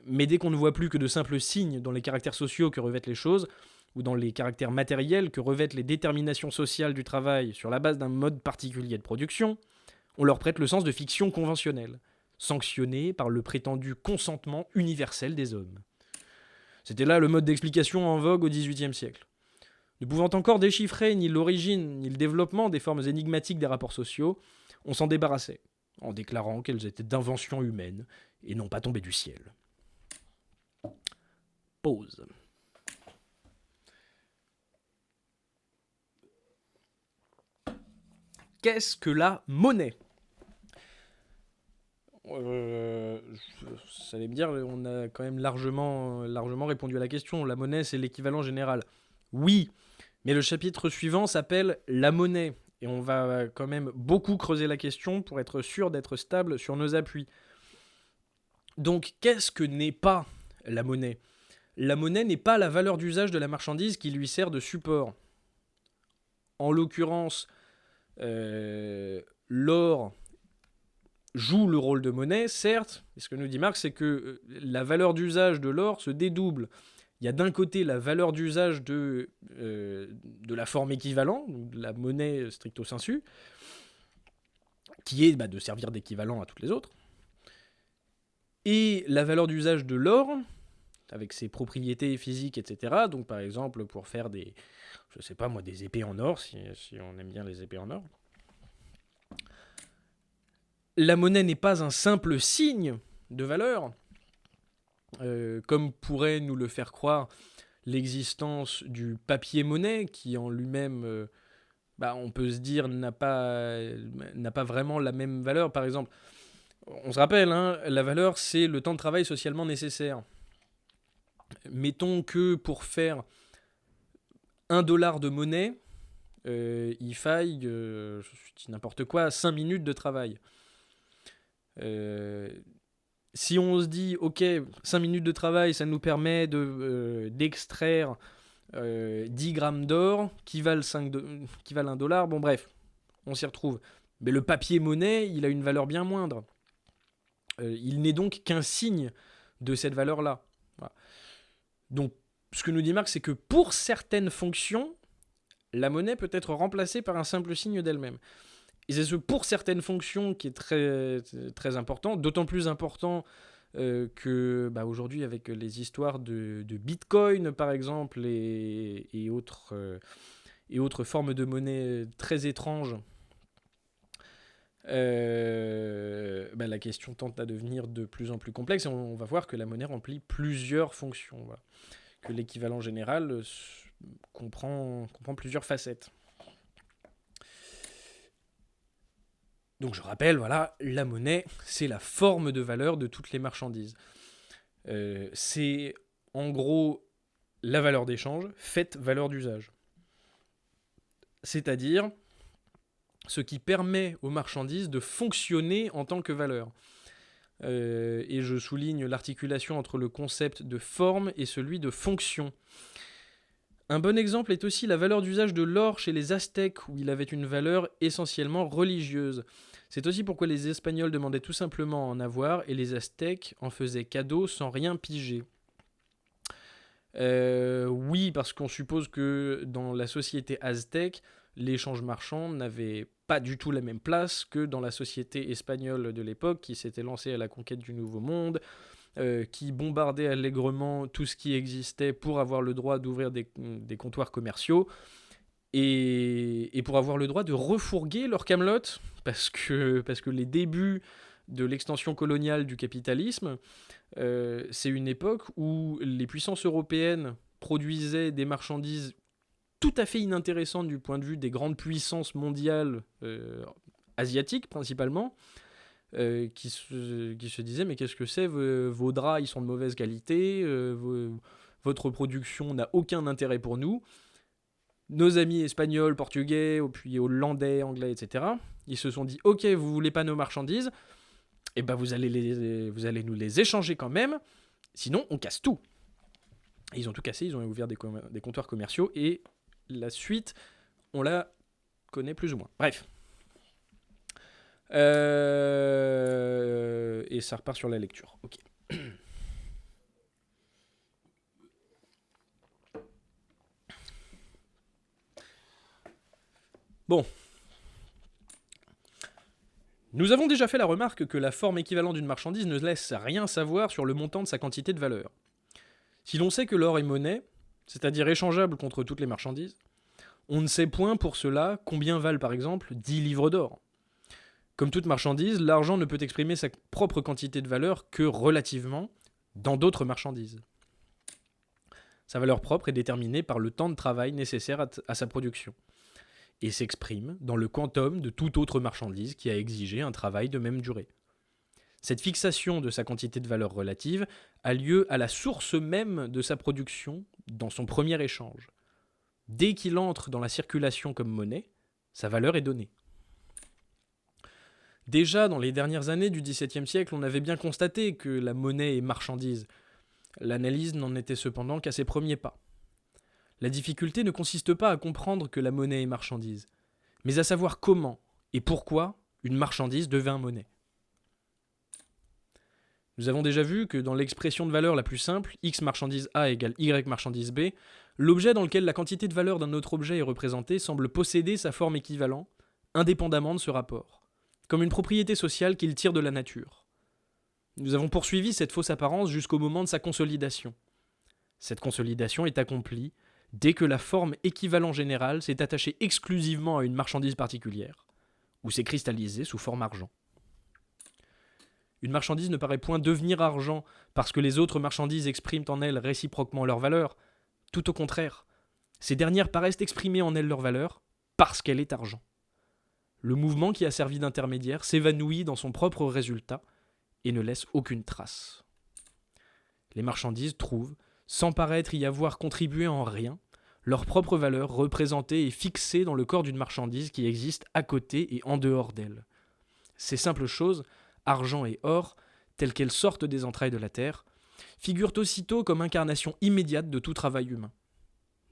Mais dès qu'on ne voit plus que de simples signes dans les caractères sociaux que revêtent les choses, ou dans les caractères matériels que revêtent les déterminations sociales du travail sur la base d'un mode particulier de production, on leur prête le sens de fiction conventionnelle, sanctionnée par le prétendu consentement universel des hommes. C'était là le mode d'explication en vogue au XVIIIe siècle. Ne pouvant encore déchiffrer ni l'origine ni le développement des formes énigmatiques des rapports sociaux, on s'en débarrassait, en déclarant qu'elles étaient d'invention humaine et non pas tombées du ciel. Pause. Qu'est-ce que la monnaie ? Vous allez me dire, on a quand même largement répondu à la question. La monnaie, c'est l'équivalent général. Oui, mais le chapitre suivant s'appelle « La monnaie ». Et on va quand même beaucoup creuser la question pour être sûr d'être stable sur nos appuis. Donc, qu'est-ce que n'est pas la monnaie ? La monnaie n'est pas la valeur d'usage de la marchandise qui lui sert de support. En l'occurrence, l'or joue le rôle de monnaie, certes, et ce que nous dit Marx, c'est que la valeur d'usage de l'or se dédouble. Il y a d'un côté la valeur d'usage de la forme équivalent, de la monnaie stricto sensu, qui est de servir d'équivalent à toutes les autres, et la valeur d'usage de l'or, avec ses propriétés physiques, etc. Donc par exemple pour faire des épées en or, si on aime bien les épées en or. La monnaie n'est pas un simple signe de valeur, comme pourrait nous le faire croire l'existence du papier-monnaie, qui en lui-même, on peut se dire, n'a pas vraiment la même valeur. Par exemple, on se rappelle, la valeur, c'est le temps de travail socialement nécessaire. Mettons que pour faire $1 de monnaie, il faille, je dis n'importe quoi, 5 minutes de travail. Si on se dit, ok, 5 minutes de travail, ça nous permet d'extraire 10 grammes d'or qui valent $1, bon bref, on s'y retrouve. Mais le papier-monnaie, il a une valeur bien moindre. Il n'est donc qu'un signe de cette valeur-là. Voilà. Donc, ce que nous dit Marx, c'est que pour certaines fonctions, la monnaie peut être remplacée par un simple signe d'elle-même. Et c'est ce pour certaines fonctions qui est très, très important, d'autant plus important que aujourd'hui, avec les histoires de Bitcoin, par exemple, et autres formes de monnaie très étranges, la question tente à devenir de plus en plus complexe et on va voir que la monnaie remplit plusieurs fonctions. Voilà. Que l'équivalent général comprend plusieurs facettes. Donc je rappelle, voilà, la monnaie, c'est la forme de valeur de toutes les marchandises. C'est en gros la valeur d'échange faite valeur d'usage. C'est-à-dire ce qui permet aux marchandises de fonctionner en tant que valeur. Et je souligne l'articulation entre le concept de forme et celui de fonction. Un bon exemple est aussi la valeur d'usage de l'or chez les Aztèques, où il avait une valeur essentiellement religieuse. C'est aussi pourquoi les Espagnols demandaient tout simplement à en avoir, et les Aztèques en faisaient cadeau sans rien piger. Oui, parce qu'on suppose que dans la société aztèque, l'échange marchand n'avait pas du tout la même place que dans la société espagnole de l'époque, qui s'était lancée à la conquête du Nouveau Monde, qui bombardait allègrement tout ce qui existait pour avoir le droit d'ouvrir des comptoirs commerciaux et pour avoir le droit de refourguer leur camelote, parce que les débuts de l'extension coloniale du capitalisme, c'est une époque où les puissances européennes produisaient des marchandises tout à fait inintéressantes du point de vue des grandes puissances mondiales asiatiques principalement, qui se disaient mais qu'est-ce que c'est, vos draps ils sont de mauvaise qualité, votre production n'a aucun intérêt pour nous. Nos amis espagnols, portugais, puis hollandais, anglais, etc., ils se sont dit ok, vous voulez pas nos marchandises, et ben vous allez nous les échanger quand même, sinon on casse tout. Et ils ont tout cassé, ils ont ouvert des comptoirs commerciaux, et la suite, on la connaît plus ou moins. Bref. Et ça repart sur la lecture. Ok. Bon. Nous avons déjà fait la remarque que la forme équivalente d'une marchandise ne laisse rien savoir sur le montant de sa quantité de valeur. Si l'on sait que l'or est monnaie, c'est-à-dire échangeable contre toutes les marchandises, on ne sait point pour cela combien valent par exemple 10 livres d'or. Comme toute marchandise, l'argent ne peut exprimer sa propre quantité de valeur que relativement dans d'autres marchandises. Sa valeur propre est déterminée par le temps de travail nécessaire à sa production et s'exprime dans le quantum de toute autre marchandise qui a exigé un travail de même durée. Cette fixation de sa quantité de valeur relative a lieu à la source même de sa production, dans son premier échange. Dès qu'il entre dans la circulation comme monnaie, sa valeur est donnée. Déjà dans les dernières années du XVIIe siècle, on avait bien constaté que la monnaie est marchandise. L'analyse n'en était cependant qu'à ses premiers pas. La difficulté ne consiste pas à comprendre que la monnaie est marchandise, mais à savoir comment et pourquoi une marchandise devint monnaie. Nous avons déjà vu que dans l'expression de valeur la plus simple, X marchandise A égale Y marchandise B, l'objet dans lequel la quantité de valeur d'un autre objet est représentée semble posséder sa forme équivalente, indépendamment de ce rapport, comme une propriété sociale qu'il tire de la nature. Nous avons poursuivi cette fausse apparence jusqu'au moment de sa consolidation. Cette consolidation est accomplie dès que la forme équivalent générale s'est attachée exclusivement à une marchandise particulière, ou s'est cristallisée sous forme argent. Une marchandise ne paraît point devenir argent parce que les autres marchandises expriment en elle réciproquement leur valeur. Tout au contraire, ces dernières paraissent exprimer en elle leur valeur parce qu'elle est argent. Le mouvement qui a servi d'intermédiaire s'évanouit dans son propre résultat et ne laisse aucune trace. Les marchandises trouvent, sans paraître y avoir contribué en rien, leur propre valeur représentée et fixée dans le corps d'une marchandise qui existe à côté et en dehors d'elle. Ces simples choses, argent et or, telles qu'elles sortent des entrailles de la terre, figurent aussitôt comme incarnation immédiate de tout travail humain.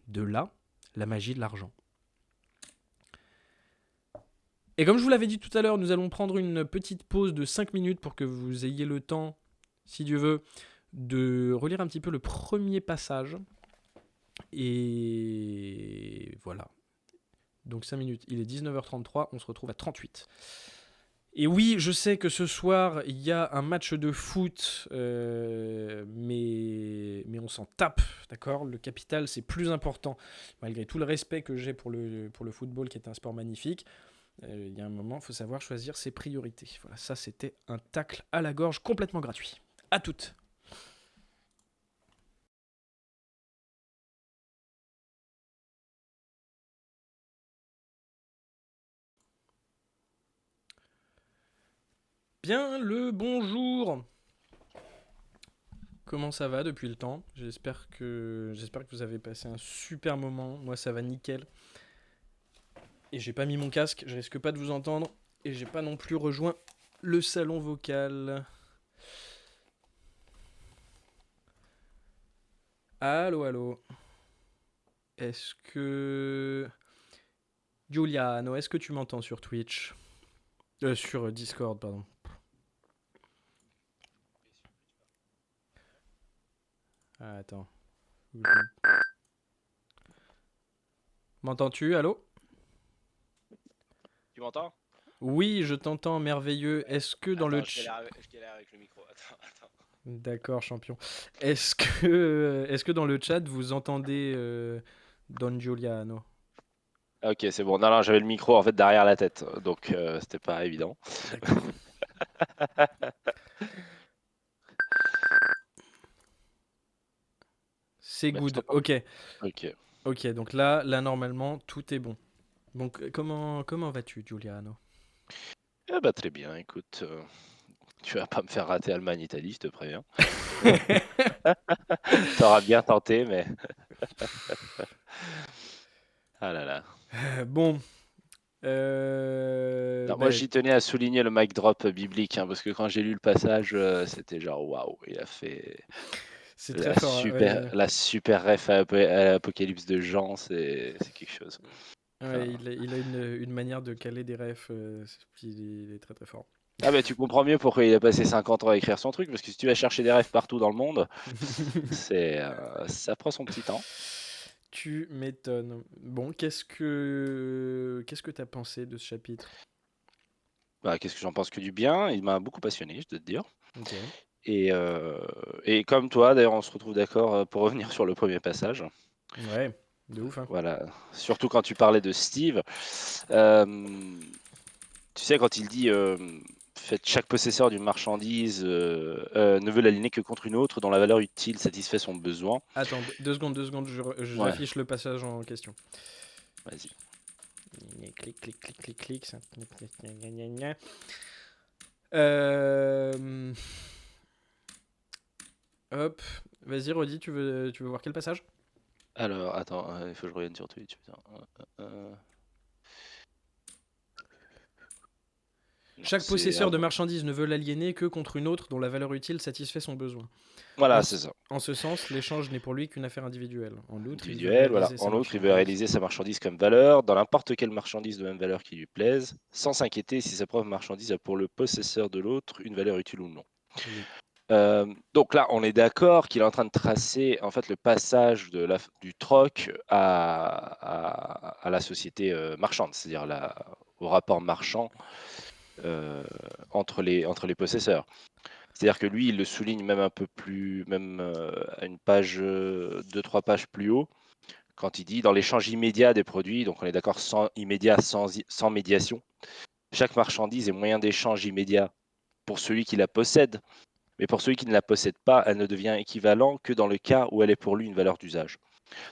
De là, la magie de l'argent. Et comme je vous l'avais dit tout à l'heure, nous allons prendre une petite pause de 5 minutes pour que vous ayez le temps, si Dieu veut, de relire un petit peu le premier passage. Et voilà. Donc 5 minutes, il est 19h33, on se retrouve à 38. Et oui, je sais que ce soir, il y a un match de foot, mais on s'en tape, d'accord ? Le capital, c'est plus important. Malgré tout le respect que j'ai pour le football, qui est un sport magnifique, il y a un moment, il faut savoir choisir ses priorités. Voilà, ça, c'était un tacle à la gorge complètement gratuit. À toutes. Bien le bonjour. Comment ça va depuis le temps? J'espère que vous avez passé un super moment. Moi, ça va nickel. Et j'ai pas mis mon casque, je risque pas de vous entendre. Et j'ai pas non plus rejoint le salon vocal. Allô, allô. Est-ce que... Giuliano, est-ce que tu m'entends sur Twitch? Sur Discord, pardon. Ah, attends. M'entends-tu? Allô? Tu m'entends? Oui, je t'entends, merveilleux. Ouais. Est-ce que dans le Attends, chat... je galère avec le micro. Attends. D'accord, champion. Est-ce que dans le chat, vous entendez Don Giuliano? Ok, c'est bon. Non, j'avais le micro en fait derrière la tête, donc c'était pas évident. D'accord. C'est Mais je good. t'entends. Ok. Ok. Ok, donc là, normalement, tout est bon. Donc, comment vas-tu, Giuliano? Eh bah, très bien, écoute, tu vas pas me faire rater Allemagne-Italie, je te préviens. T'auras bien tenté, mais ah là là. Bon. Non, moi Bah, j'y tenais à souligner le mic drop biblique, hein, parce que quand j'ai lu le passage, c'était genre waouh, il a fait c'est très fort, hein, ouais. la super ref à l'Apocalypse de Jean, c'est quelque chose. Enfin, Ouais, il a une manière de caler des refs. Il est très très fort. ah bah tu comprends mieux pourquoi il a passé 50 ans à écrire son truc, parce que si tu vas chercher des rêves partout dans le monde, ça prend son petit temps. Tu m'étonnes. Bon, qu'est-ce que t'as pensé de ce chapitre? Bah, qu'est-ce que j'en pense que du bien, il m'a beaucoup passionné, je dois te dire. Ok. Et, euh, et comme toi, d'ailleurs, on se retrouve d'accord pour revenir sur le premier passage. Ouais, de ouf, hein. Voilà, surtout quand tu parlais de Steve. Euh, Tu sais, quand il dit faites chaque possesseur d'une marchandise ne veut l'aligner que contre une autre dont la valeur utile satisfait son besoin. Attends, 2 secondes, Ouais, j'affiche le passage en question. vas-y. Clic, clic, clic, clic, clic. Euh... Hop, vas-y, redis, tu veux voir quel passage? Alors, attends, il faut que je revienne sur Twitch. Putain. Non, Chaque c'est possesseur de avant. marchandises ne veut l'aliéner que contre une autre dont la valeur utile satisfait son besoin. En, Voilà, c'est ce- ça. en ce sens, l'échange n'est pour lui qu'une affaire individuelle. En outre, il veut Individuel, voilà. réaliser sa En outre, il veut marchandise. réaliser sa marchandise comme valeur, dans n'importe quelle marchandise de même valeur qui lui plaise, sans s'inquiéter si sa propre marchandise a pour le possesseur de l'autre une valeur utile ou non. Oui. Donc là, on est d'accord qu'il est en train de tracer en fait le passage du troc à la société marchande, c'est-à-dire au rapport marchand euh, entre les possesseurs. C'est-à-dire que lui, il le souligne même un peu plus, même à une page, deux, trois pages plus haut, quand il dit dans l'échange immédiat des produits, donc on est d'accord sans immédiat, sans médiation, chaque marchandise est moyen d'échange immédiat pour celui qui la possède, mais pour celui qui ne la possède pas, elle ne devient équivalent que dans le cas où elle est pour lui une valeur d'usage.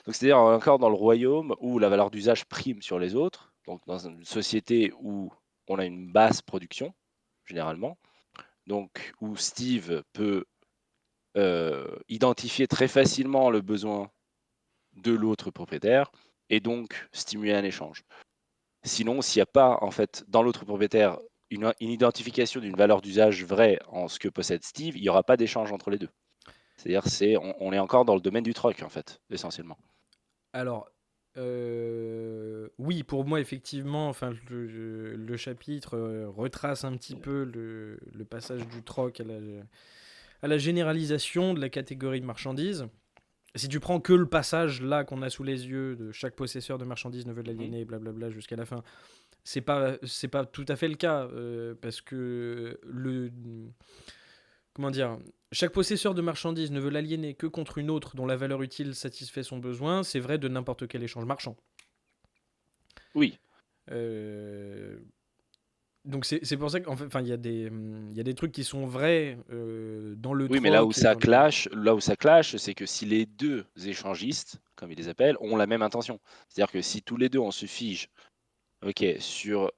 Donc c'est-à-dire encore dans le royaume où la valeur d'usage prime sur les autres, donc dans une société où on a une basse production, généralement, donc où Steve peut identifier très facilement le besoin de l'autre propriétaire et donc stimuler un échange. Sinon, s'il n'y a pas en fait dans l'autre propriétaire une identification d'une valeur d'usage vraie en ce que possède Steve, il n'y aura pas d'échange entre les deux. C'est-à-dire on est encore dans le domaine du troc en fait, essentiellement. Alors, oui, pour moi, effectivement, enfin, le chapitre retrace un petit peu le passage du troc à la généralisation de la catégorie de marchandises. Si tu prends que le passage là qu'on a sous les yeux de chaque possesseur de marchandises ne veut Mhm. l'aliéner, blablabla, jusqu'à la fin, c'est pas tout à fait le cas parce que comment dire, chaque possesseur de marchandises ne veut l'aliéner que contre une autre dont la valeur utile satisfait son besoin. C'est vrai de n'importe quel échange marchand. Oui, Euh, donc c'est pour ça qu'en fait, enfin, il y a des trucs qui sont vrais dans le oui, mais là où troc et ça dans le. clash, c'est que si les deux échangistes, comme ils les appellent, ont la même intention. C'est-à-dire que si tous les deux on se fige, ok, sur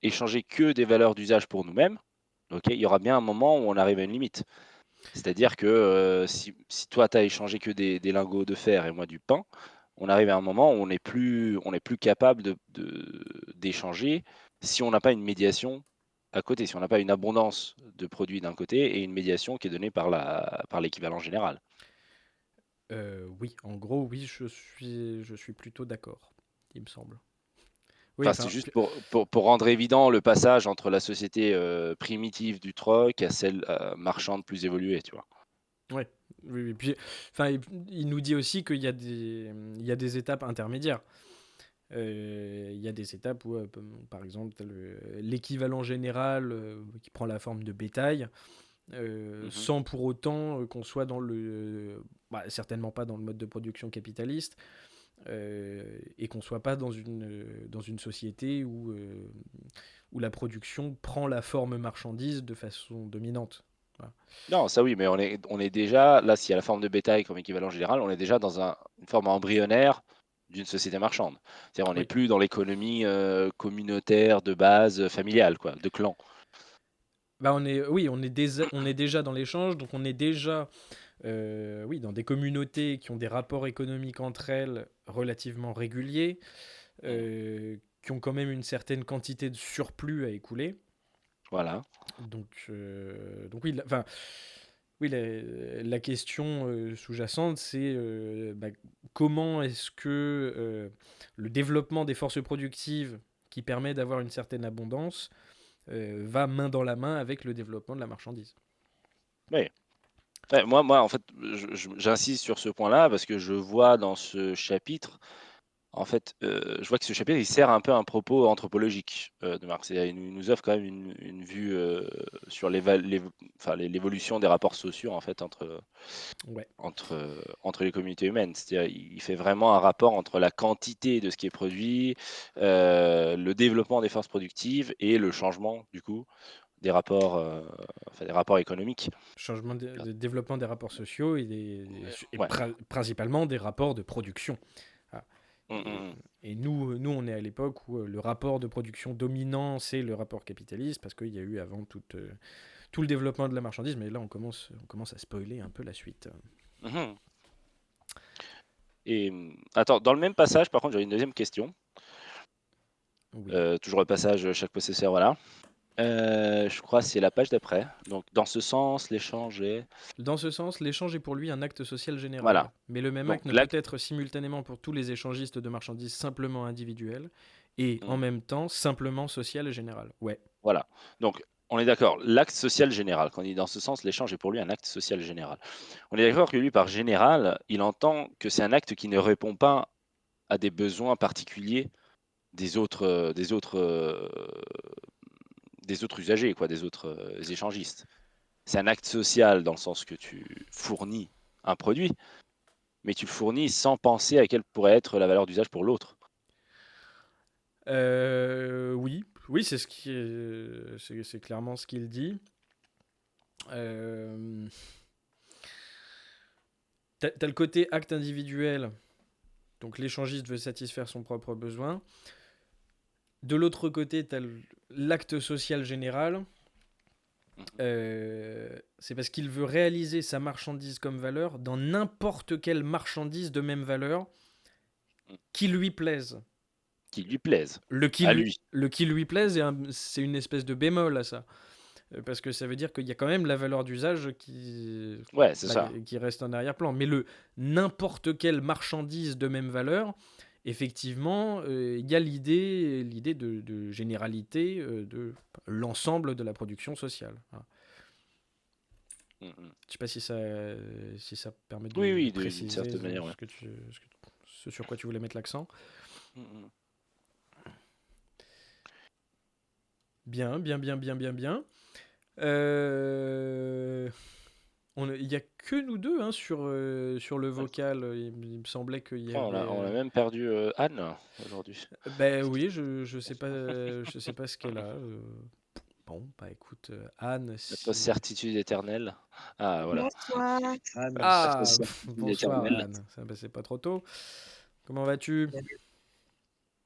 échanger que des valeurs d'usage pour nous-mêmes, OK, il y aura bien un moment où on arrive à une limite. C'est-à-dire que, si toi tu as échangé que des lingots de fer et moi du pain, on arrive à un moment où on n'est plus capable d'échanger si on n'a pas une médiation à côté, si on n'a pas une abondance de produits d'un côté et une médiation qui est donnée par l'équivalent général. Oui, en gros, oui, je suis plutôt d'accord, il me semble. Oui, Enfin, c'est enfin, juste pour rendre évident le passage entre la société, primitive du troc à celle, marchande plus évoluée, tu vois? ouais, oui, oui, puis, enfin, il nous dit aussi qu'il y a des étapes intermédiaires. Il y a des étapes où, par exemple, tu l'équivalent général qui prend la forme de bétail, Mmh. sans pour autant qu'on soit certainement pas dans le mode de production capitaliste, et qu'on soit pas dans une société où la production prend la forme marchandise de façon dominante. Voilà. Non, ça oui, mais on est déjà là, s'il y a la forme de bétail comme équivalent général, on est déjà dans une forme embryonnaire d'une société marchande. C'est-à-dire on n'est Oui. plus dans l'économie, communautaire de base, familiale quoi, de clan. Bah oui, on est déjà dans l'échange, donc on est déjà oui, dans des communautés qui ont des rapports économiques entre elles relativement réguliers, Mmh. qui ont quand même une certaine quantité de surplus à écouler. Voilà. Donc oui, enfin, oui, la question sous-jacente, c'est comment est-ce que le développement des forces productives qui permet d'avoir une certaine abondance va main dans la main avec le développement de la marchandise. Oui. Ouais, moi en fait, j'insiste sur ce point-là parce que je vois dans ce chapitre. En fait, je vois que ce chapitre, il sert un peu un propos anthropologique, de Marx. C'est-à-dire, il nous offre quand même une vue, sur l'évolution des rapports sociaux, en fait, Ouais. entre les communautés humaines. C'est-à-dire, il fait vraiment un rapport entre la quantité de ce qui est produit, le développement des forces productives et le changement, du coup, des rapports, des rapports économiques. Changement de développement des rapports sociaux et Ouais. principalement des rapports de production. Ah. Mmh, mmh Et, mh. et nous, on est à l'époque où le rapport de production dominant, c'est le rapport capitaliste, parce qu'il y a eu avant tout le développement de la marchandise, mais là, on commence à spoiler un peu la suite. Mmh. Et attends, dans le même passage, par contre, j'avais une deuxième question. Oui. Toujours le passage, chaque possesseur, voilà. Je crois que c'est la page d'après. Donc dans ce sens, l'échange est Dans ce sens, l'échange est pour lui un acte social voilà. général. Mais le même Donc acte ne peut l'acte être simultanément pour tous les échangistes de marchandises simplement individuel et en mmh, même temps simplement social et général. Ouais. voilà. Donc on est d'accord, l'acte social général, quand il dit dans ce sens, l'échange est pour lui un acte social général. On est d'accord que lui, par général, il entend que c'est un acte qui ne répond pas à des besoins particuliers des autres usagers quoi, des autres, échangistes. C'est un acte social dans le sens que tu fournis un produit, mais tu le fournis sans penser à quelle pourrait être la valeur d'usage pour l'autre. Oui, oui, c'est clairement ce qu'il dit. Euh, t'as le côté acte individuel, donc l'échangiste veut satisfaire son propre besoin. De l'autre côté, t'as l'acte social général. Mmh. C'est parce qu'il veut réaliser sa marchandise comme valeur dans n'importe quelle marchandise de même valeur Mmh. qui lui plaise. Qui lui plaisent, Le qui à lui, lui. le qui lui plaise, c'est une espèce de bémol à ça. Parce que ça veut dire qu'il y a quand même la valeur d'usage Ouais, c'est bah, ça. qui reste en arrière-plan. Mais le n'importe quelle marchandise de même valeur, effectivement, il y a l'idée de généralité de l'ensemble de la production sociale. Voilà. Mmh mh. Je sais pas si ça permet Oui, de oui, d'une préciser certaine manière, ouais. ce sur quoi tu voulais mettre l'accent. Mmh mh. Bien, bien, bien, bien, bien, bien. Euh, il n'y a que nous deux hein, sur le vocal. Il me semblait qu'il y Oh, on avait. a on a même perdu, Anne, aujourd'hui. Ben oui, je sais pas ce qu'elle a. Bon, bah écoute, Anne, Notre si. certitude éternelle. Ah voilà. Bonsoir. Anne, notre Ah, certitude bonsoir éternelle. Anne. Ça, bah, c'est pas trop tôt. Comment vas-tu?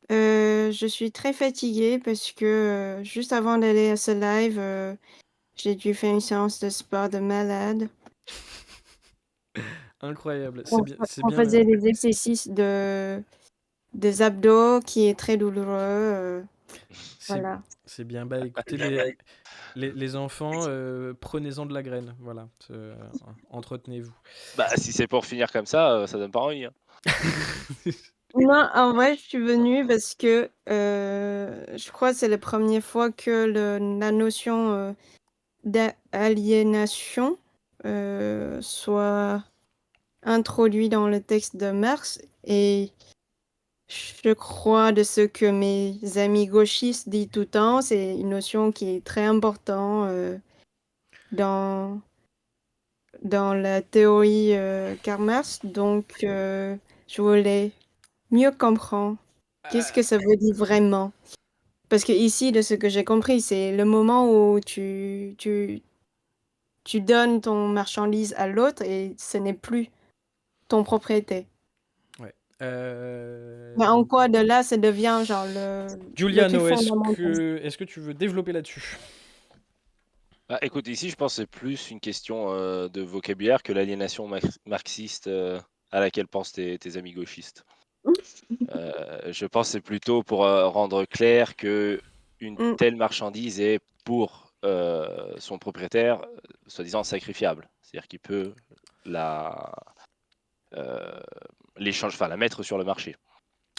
Je suis très fatiguée parce que juste avant d'aller à ce live, J'ai dû faire une séance de sport de malade. Incroyable, On, c'est on bien faisait des exercices des abdos qui est très douloureux. c'est Voilà. c'est bien. Bah écoutez, les enfants, prenez-en de la graine, voilà, entretenez-vous. Bah, si c'est pour finir comme ça donne pas envie, hein. Non, en vrai, je suis venue parce que je crois que c'est la première fois que la notion d'aliénation soit introduite dans le texte de Marx. Et je crois de ce que mes amis gauchistes disent tout le temps, c'est une notion qui est très importante dans, dans la théorie Karl Marx. Donc, je voulais mieux comprendre qu'est-ce que ça veut dire vraiment. Parce que ici, de ce que j'ai compris, c'est le moment où tu donnes ton marchandise à l'autre et ce n'est plus ton propriété. Ouais. Mais en quoi de là, ça devient genre le truc Giuliano, fondamental. est-ce que tu veux développer là-dessus? Bah, écoute, ici, je pense que c'est plus une question de vocabulaire que l'aliénation marxiste à laquelle pensent tes amis gauchistes. Je pense que c'est plutôt pour rendre clair que une Mm, telle marchandise est pour son propriétaire, soi-disant sacrifiable. C'est-à-dire qu'il peut la euh, l'échange, enfin la mettre sur le marché.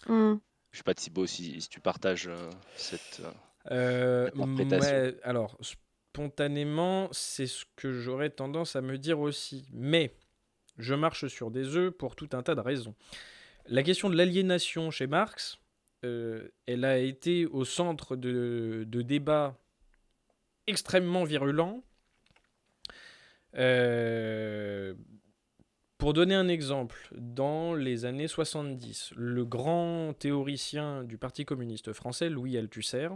mm. Je sais pas Thibaut si tu partages cette interprétation. Ouais, alors, spontanément, c'est ce que j'aurais tendance à me dire aussi. Mais je marche sur des œufs pour tout un tas de raisons. La question de l'aliénation chez Marx, elle a été au centre de débats extrêmement virulents. Euh, pour donner un exemple, dans les années 70, le grand théoricien du Parti communiste français, Louis Althusser,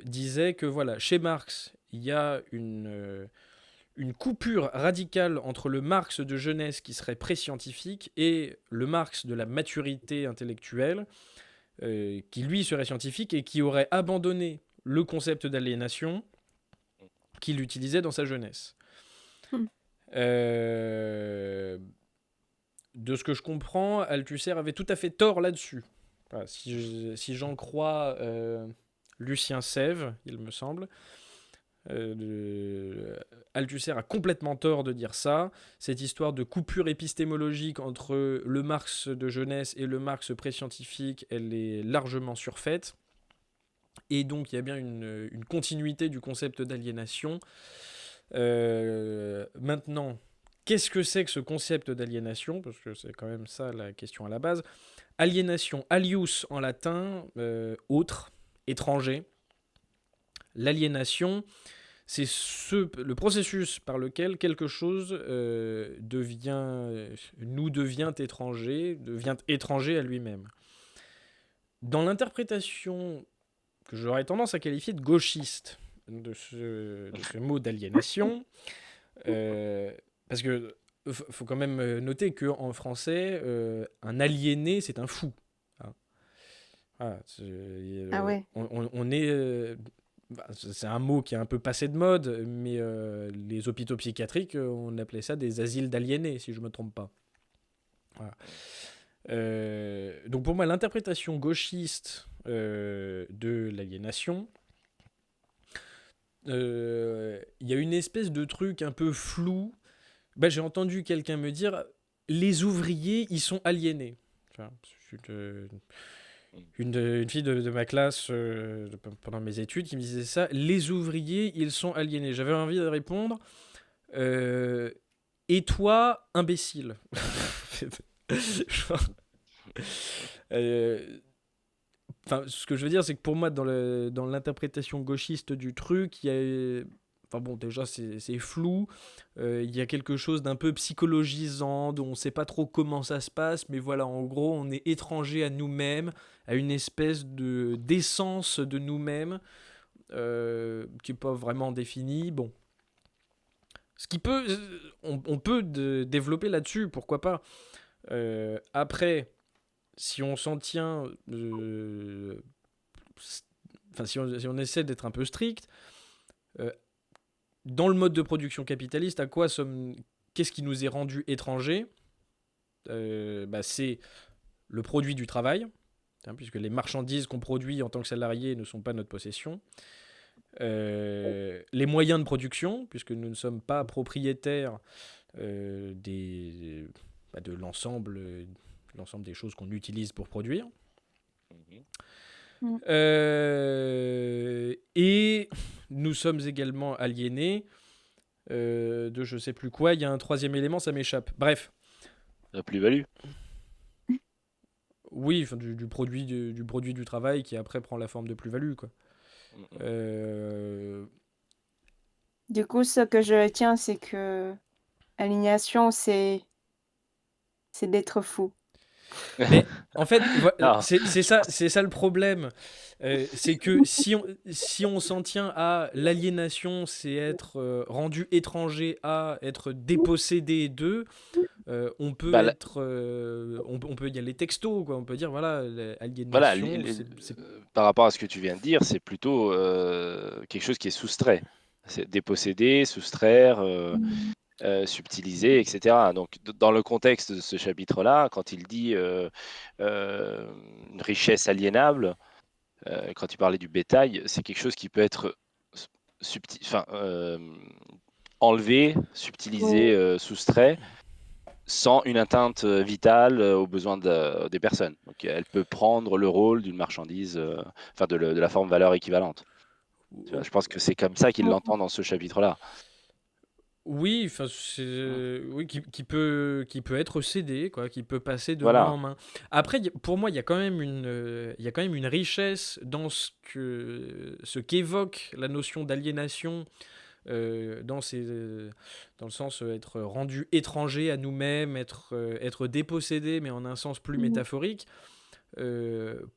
disait que voilà, chez Marx, il y a une coupure radicale entre le Marx de jeunesse qui serait pré-scientifique et le Marx de la maturité intellectuelle, qui lui serait scientifique et qui aurait abandonné le concept d'aliénation qu'il utilisait dans sa jeunesse. Hmm. Euh, de ce que je comprends, Althusser avait tout à fait tort là-dessus. Voilà, si j'en crois Lucien Sèvres, il me semble, Althusser a complètement tort de dire ça. Cette histoire de coupure épistémologique entre le Marx de jeunesse et le Marx pré-scientifique, elle est largement surfaite. Et donc il y a bien une continuité du concept d'aliénation. Maintenant, qu'est-ce que c'est que ce concept d'aliénation? Parce que c'est quand même ça la question à la base. Aliénation, alius en latin, autre, étranger. L'aliénation, c'est le processus par lequel quelque chose nous devient étranger à lui-même. Dans l'interprétation que j'aurais tendance à qualifier de gauchiste de ce mot d'aliénation, parce que faut quand même noter qu'en français, un aliéné, c'est un fou. Hein. Voilà, Ah ouais. on est. C'est un mot qui est un peu passé de mode, mais les hôpitaux psychiatriques, on appelait ça des asiles d'aliénés, si je ne me trompe pas. Voilà. Donc pour moi, l'interprétation gauchiste de l'aliénation, il y a une espèce de truc un peu flou. Ben, j'ai entendu quelqu'un me dire les ouvriers, ils sont aliénés. Enfin, une fille de ma classe pendant mes études qui me disait ça. Les ouvriers, ils sont aliénés. J'avais envie de répondre. Et toi, imbécile. Genre, ce que je veux dire, c'est que pour moi, dans l'interprétation gauchiste du truc, il y a. Enfin bon, déjà, c'est flou. Il y a quelque chose d'un peu psychologisant, dont on ne sait pas trop comment ça se passe, mais voilà, en gros, on est étranger à nous-mêmes, à une espèce d'essence de nous-mêmes qui n'est pas vraiment définie. Bon. Ce qui peut. On peut développer là-dessus, pourquoi pas. Après, si on s'en tient. Enfin, si on essaie d'être un peu strict, dans le mode de production capitaliste, qu'est-ce qui nous est rendu étranger? C'est le produit du travail, hein, puisque les marchandises qu'on produit en tant que salariés ne sont pas notre possession. Les moyens de production, puisque nous ne sommes pas propriétaires de l'ensemble des choses qu'on utilise pour produire. Mhm. Et nous sommes également aliénés de je sais plus quoi. Il y a un troisième élément, ça m'échappe. Bref. La plus-value. Oui, du produit du travail qui après prend la forme de plus-value, quoi. Du coup, ce que je retiens, c'est que aliénation, c'est d'être fou. Mais en fait, Ah, c'est ça le problème. C'est que si on s'en tient à l'aliénation, c'est être rendu étranger à, être dépossédé de, on peut bah, on peut y aller texto, quoi. On peut dire, voilà, voilà, l'aliénation, par rapport à ce que tu viens de dire, c'est plutôt quelque chose qui est soustrait. C'est déposséder, soustraire, subtiliser, etc. Donc, dans le contexte de ce chapitre-là, quand il dit une richesse aliénable, quand il parlait du bétail, c'est quelque chose qui peut être enlevé, subtilisé, soustrait, sans une atteinte vitale aux besoins des personnes. Donc, elle peut prendre le rôle d'une marchandise, de la forme valeur équivalente. Tu vois, je pense que c'est comme ça qu'il l'entend dans ce chapitre-là. Oui, enfin, oui, qui peut être cédé, quoi, qui peut passer de main Voilà. en main. Après, pour moi, il y a quand même il y a quand même une richesse dans ce qu'évoque la notion d'aliénation, dans dans le sens être rendu étranger à nous-mêmes, être dépossédé, mais en un sens plus métaphorique,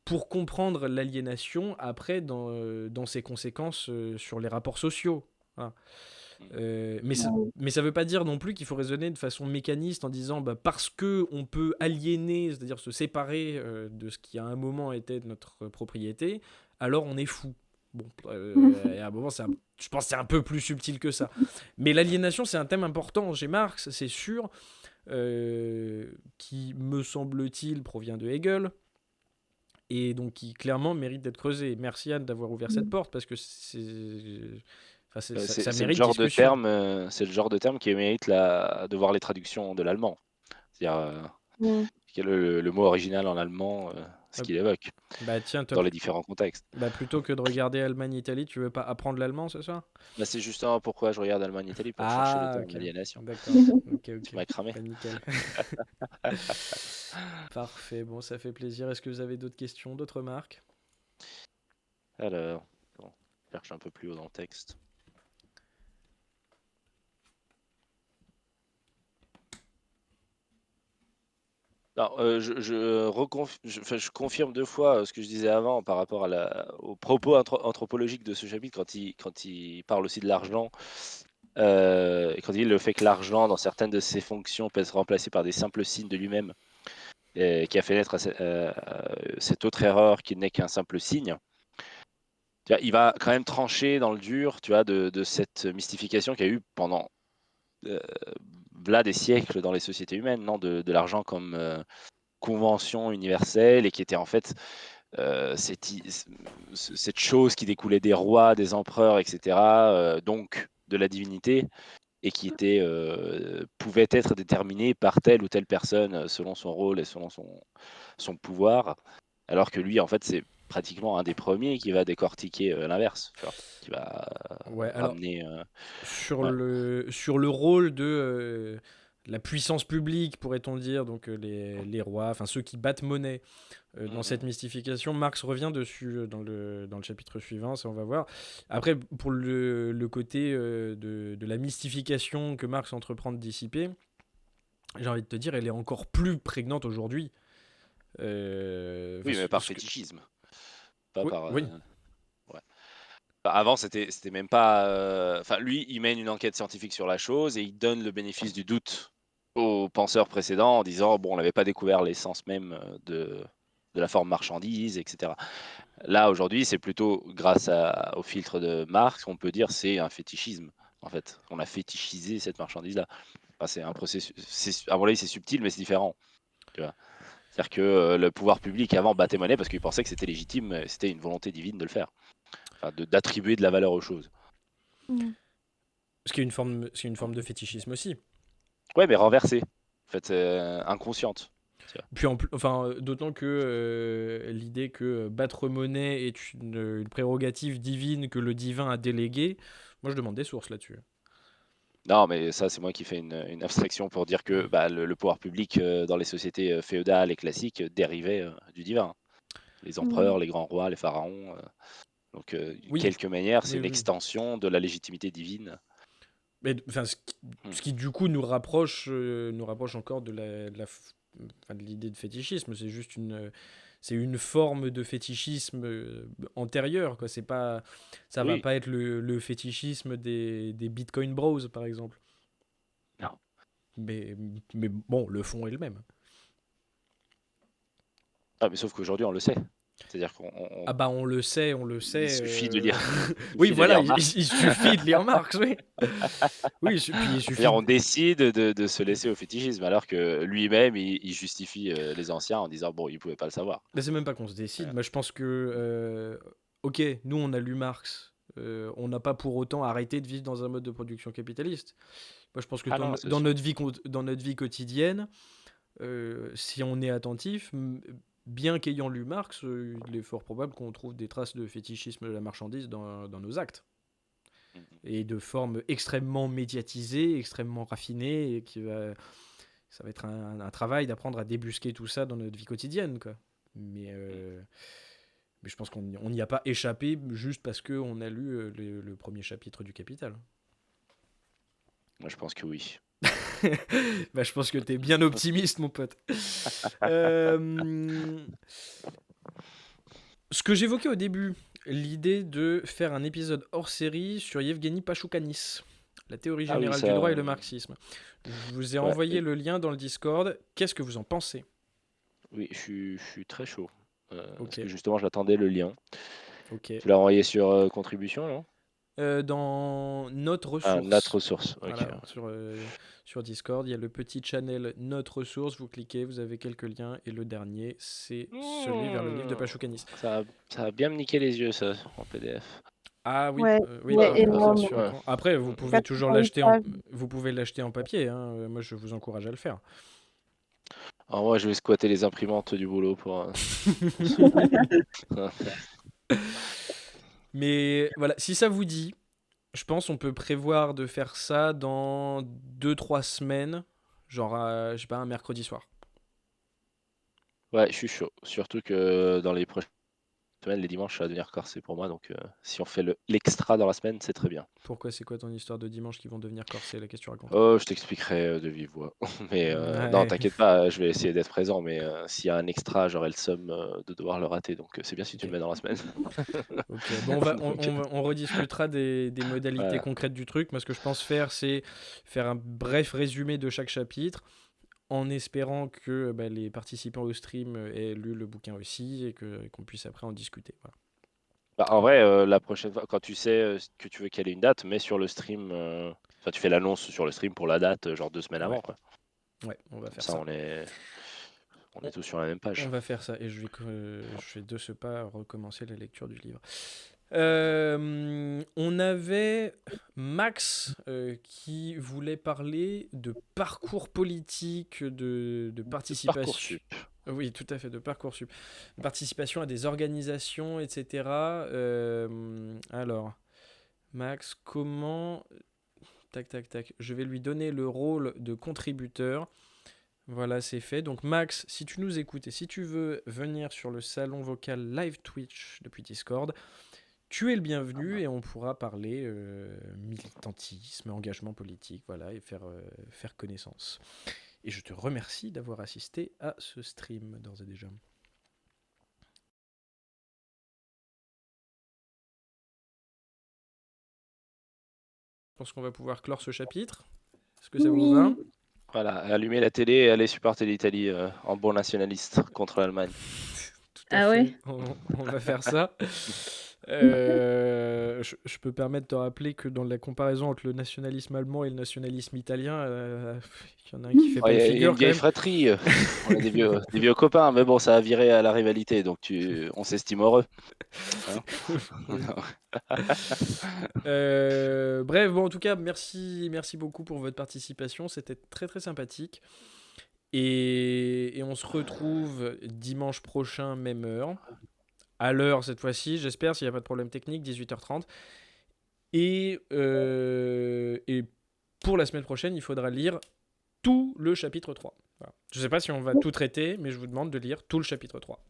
pour comprendre l'aliénation après dans ses conséquences sur les rapports sociaux. Voilà. Mais ça veut pas dire non plus qu'il faut raisonner de façon mécaniste en disant bah, parce que on peut aliéner, c'est-à-dire se séparer de ce qui à un moment était de notre propriété, alors on est fou. Bon, et à un moment, je pense que c'est un peu plus subtil que ça. Mais l'aliénation, c'est un thème important chez Marx, c'est sûr, qui, me semble-t-il, provient de Hegel, et donc qui clairement mérite d'être creusé. Merci Anne d'avoir ouvert cette porte, parce que ça C'est le mérite genre de discussion. terme, c'est le genre de terme qui mérite de voir les traductions de l'allemand. C'est-à-dire le mot original en allemand, ce qu'il évoque Bah tiens, dans top. les différents contextes. Bah plutôt que de regarder Allemagne-Italie, tu veux pas apprendre l'allemand ce soir? Bah, c'est justement pourquoi je regarde Allemagne-Italie pour chercher le Ah, terme ok. aliénation. D'accord. Ok, ok. Tu m'as cramé. Bah nickel. Parfait. Bon, ça fait plaisir. Est-ce que vous avez d'autres questions, d'autres remarques? Alors, bon, je cherche un peu plus haut dans le texte. Alors, je confirme deux fois ce que je disais avant par rapport aux propos anthropologiques de ce chapitre quand il parle aussi de l'argent. Et quand il dit le fait que l'argent, dans certaines de ses fonctions, peut être remplacé par des simples signes de lui-même, qui a fait naître cette autre erreur qui n'est qu'un simple signe. Tu vois, il va quand même trancher dans le dur, tu vois, de cette mystification qu'il y a eu pendant des siècles dans les sociétés humaines, non, de l'argent comme convention universelle et qui était en fait cette chose qui découlait des rois, des empereurs, etc., donc de la divinité, et qui pouvait être déterminée par telle ou telle personne selon son rôle et selon son pouvoir, alors que lui, en fait, c'est pratiquement un des premiers qui va décortiquer l'inverse, tu vois, qui va Ouais, alors ramener... sur ouais. sur le rôle de la puissance publique, pourrait-on dire, donc les rois, enfin ceux qui battent monnaie dans cette mystification, Marx revient dessus dans le chapitre suivant, ça on va voir. Après, pour le côté de la mystification que Marx entreprend de dissiper, j'ai envie de te dire, elle est encore plus prégnante aujourd'hui. Oui, mais par fétichisme, pas Oui, par... oui. ouais. Avant, c'était même pas. Enfin, lui, il mène une enquête scientifique sur la chose et il donne le bénéfice du doute aux penseurs précédents en disant bon, on n'avait pas découvert l'essence même de la forme marchandise, etc. Là, aujourd'hui, c'est plutôt grâce au filtre de Marx qu'on peut dire c'est un fétichisme en fait. On a fétichisé cette marchandise-là. Enfin, c'est un processus. À mon avis, c'est subtil, mais c'est différent. Tu vois. C'est-à-dire que le pouvoir public avant battait monnaie parce qu'il pensait que c'était légitime, c'était une volonté divine de le faire. Enfin, d'attribuer de la valeur aux choses. Ce qui est une forme de fétichisme aussi. Ouais, mais renversée. En fait, inconsciente. Puis d'autant que l'idée que battre monnaie est une prérogative divine que le divin a déléguée, moi je demande des sources là-dessus. Non, mais ça, c'est moi qui fais une abstraction pour dire que le pouvoir public dans les sociétés féodales et classiques dérivait du divin. Les empereurs, les grands rois, les pharaons. Donc, Oui. quelque manière, c'est Oui, une oui. extension de la légitimité divine. Mais ce qui du coup nous rapproche encore de l'idée de fétichisme. C'est juste une forme de fétichisme antérieure, quoi. Ça va Oui. pas être le fétichisme des Bitcoin Bros, par exemple. Non. Mais bon, le fond est le même. Ah, mais sauf qu'aujourd'hui, on le sait. C'est-à-dire qu'on. Ah bah on le sait. Il suffit de lire. Oui, voilà, lire Marx. il suffit de lire Marx, oui. Oui, puis il suffit. C'est-à-dire, on décide de se laisser au fétichisme, alors que lui-même, il justifie les anciens en disant bon, il pouvait pas le savoir. Mais c'est même pas qu'on se décide. Moi, je pense que ok, nous on a lu Marx. On n'a pas pour autant arrêté de vivre dans un mode de production capitaliste. Moi, je pense que dans notre vie quotidienne, si on est attentif, bien qu'ayant lu Marx, il est fort probable qu'on trouve des traces de fétichisme de la marchandise dans nos actes. Et de forme extrêmement médiatisée, extrêmement raffinée, et ça va être un travail d'apprendre à débusquer tout ça dans notre vie quotidienne, quoi. Mais je pense qu'on n'y a pas échappé juste parce qu'on a lu le premier chapitre du Capital. Moi, je pense que oui. Je pense que t'es bien optimiste, mon pote. Ce que j'évoquais au début, l'idée de faire un épisode hors série sur Yevgeny Pachoukanis, la théorie générale du droit et le marxisme. Je vous ai envoyé le lien dans le Discord. Qu'est-ce que vous en pensez ? Oui, je suis très chaud. Parce que justement, j'attendais le lien. Okay. Tu l'as envoyé sur contribution, non ? Dans Notre Ressource. Notre Ressource, ok. Voilà, sur Discord, il y a le petit channel Notre Ressource, vous cliquez, vous avez quelques liens, et le dernier, c'est celui vers le livre de Pachoukanis. Ça va bien me niquer les yeux, ça, en PDF. Ah oui, Ouais, oui. Après, vous pouvez toujours l'acheter en papier, hein. Moi, je vous encourage à le faire. Alors moi, je vais squatter les imprimantes du boulot pour... Mais voilà, si ça vous dit, je pense on peut prévoir de faire ça dans 2-3 semaines, genre, je sais pas, un mercredi soir. Ouais, je suis chaud. Surtout que dans les prochaines semaines, les dimanches, ça va devenir corsé pour moi. Donc, si on fait l'extra dans la semaine, c'est très bien. Pourquoi ? C'est quoi ton histoire de dimanche qui vont devenir corsés, là ? Qu'est-ce que tu racontes ? Oh, je t'expliquerai de vive voix. Mais non, t'inquiète pas, je vais essayer d'être présent. Mais s'il y a un extra, j'aurai le somme de devoir le rater. Donc, c'est bien si tu le mets dans la semaine. Ok, bon, on rediscutera des modalités concrètes du truc. Moi, ce que je pense faire, c'est faire un bref résumé de chaque chapitre, en espérant que les participants au stream aient lu le bouquin aussi et qu'on puisse après en discuter. Voilà. En vrai, la prochaine fois, quand tu sais que tu veux caler une date, mets sur le stream. Tu fais l'annonce sur le stream pour la date, genre 2 semaines avant. Quoi. Ouais, on va faire ça. On est tous sur la même page. On va faire ça et je vais de ce pas recommencer la lecture du livre. On avait Max qui voulait parler de parcours politique, de participation. Parcoursup. Oui, tout à fait, de Parcoursup. De participation à des organisations, etc. Alors, Max, comment... Tac. Je vais lui donner le rôle de contributeur. Voilà, c'est fait. Donc Max, si tu nous écoutes et si tu veux venir sur le salon vocal live Twitch depuis Discord, tu es le bienvenu et on pourra parler militantisme, engagement politique, voilà, et faire connaissance. Et je te remercie d'avoir assisté à ce stream d'ores et déjà. Je pense qu'on va pouvoir clore ce chapitre. Est-ce que ça vous va ? Voilà, allumer la télé et aller supporter l'Italie en bon nationaliste contre l'Allemagne. Tout à fait. Ouais. On va faire ça. Je peux permettre de te rappeler que dans la comparaison entre le nationalisme allemand et le nationalisme italien, il y en a un qui fait pas Ouais, le il y a une figure quand vieille même. fratrie. On a des vieux copains, mais bon, ça a viré à la rivalité, donc on s'estime heureux. Hein. Oui. Bref, bon, en tout cas, merci beaucoup pour votre participation. C'était très très sympathique. Et on se retrouve dimanche prochain, même heure. À l'heure cette fois-ci, j'espère, s'il n'y a pas de problème technique, 18h30. Et pour la semaine prochaine, il faudra lire tout le chapitre 3. Voilà. Je ne sais pas si on va tout traiter, mais je vous demande de lire tout le chapitre 3.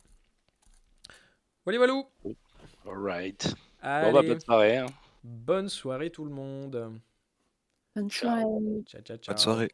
Voilà, voilà. Alright. Bon, Allez, bonne soirée. Hein. bonne soirée tout le monde. Bonne Ciao. soirée. Ciao, ciao, Bonne ciao. soirée.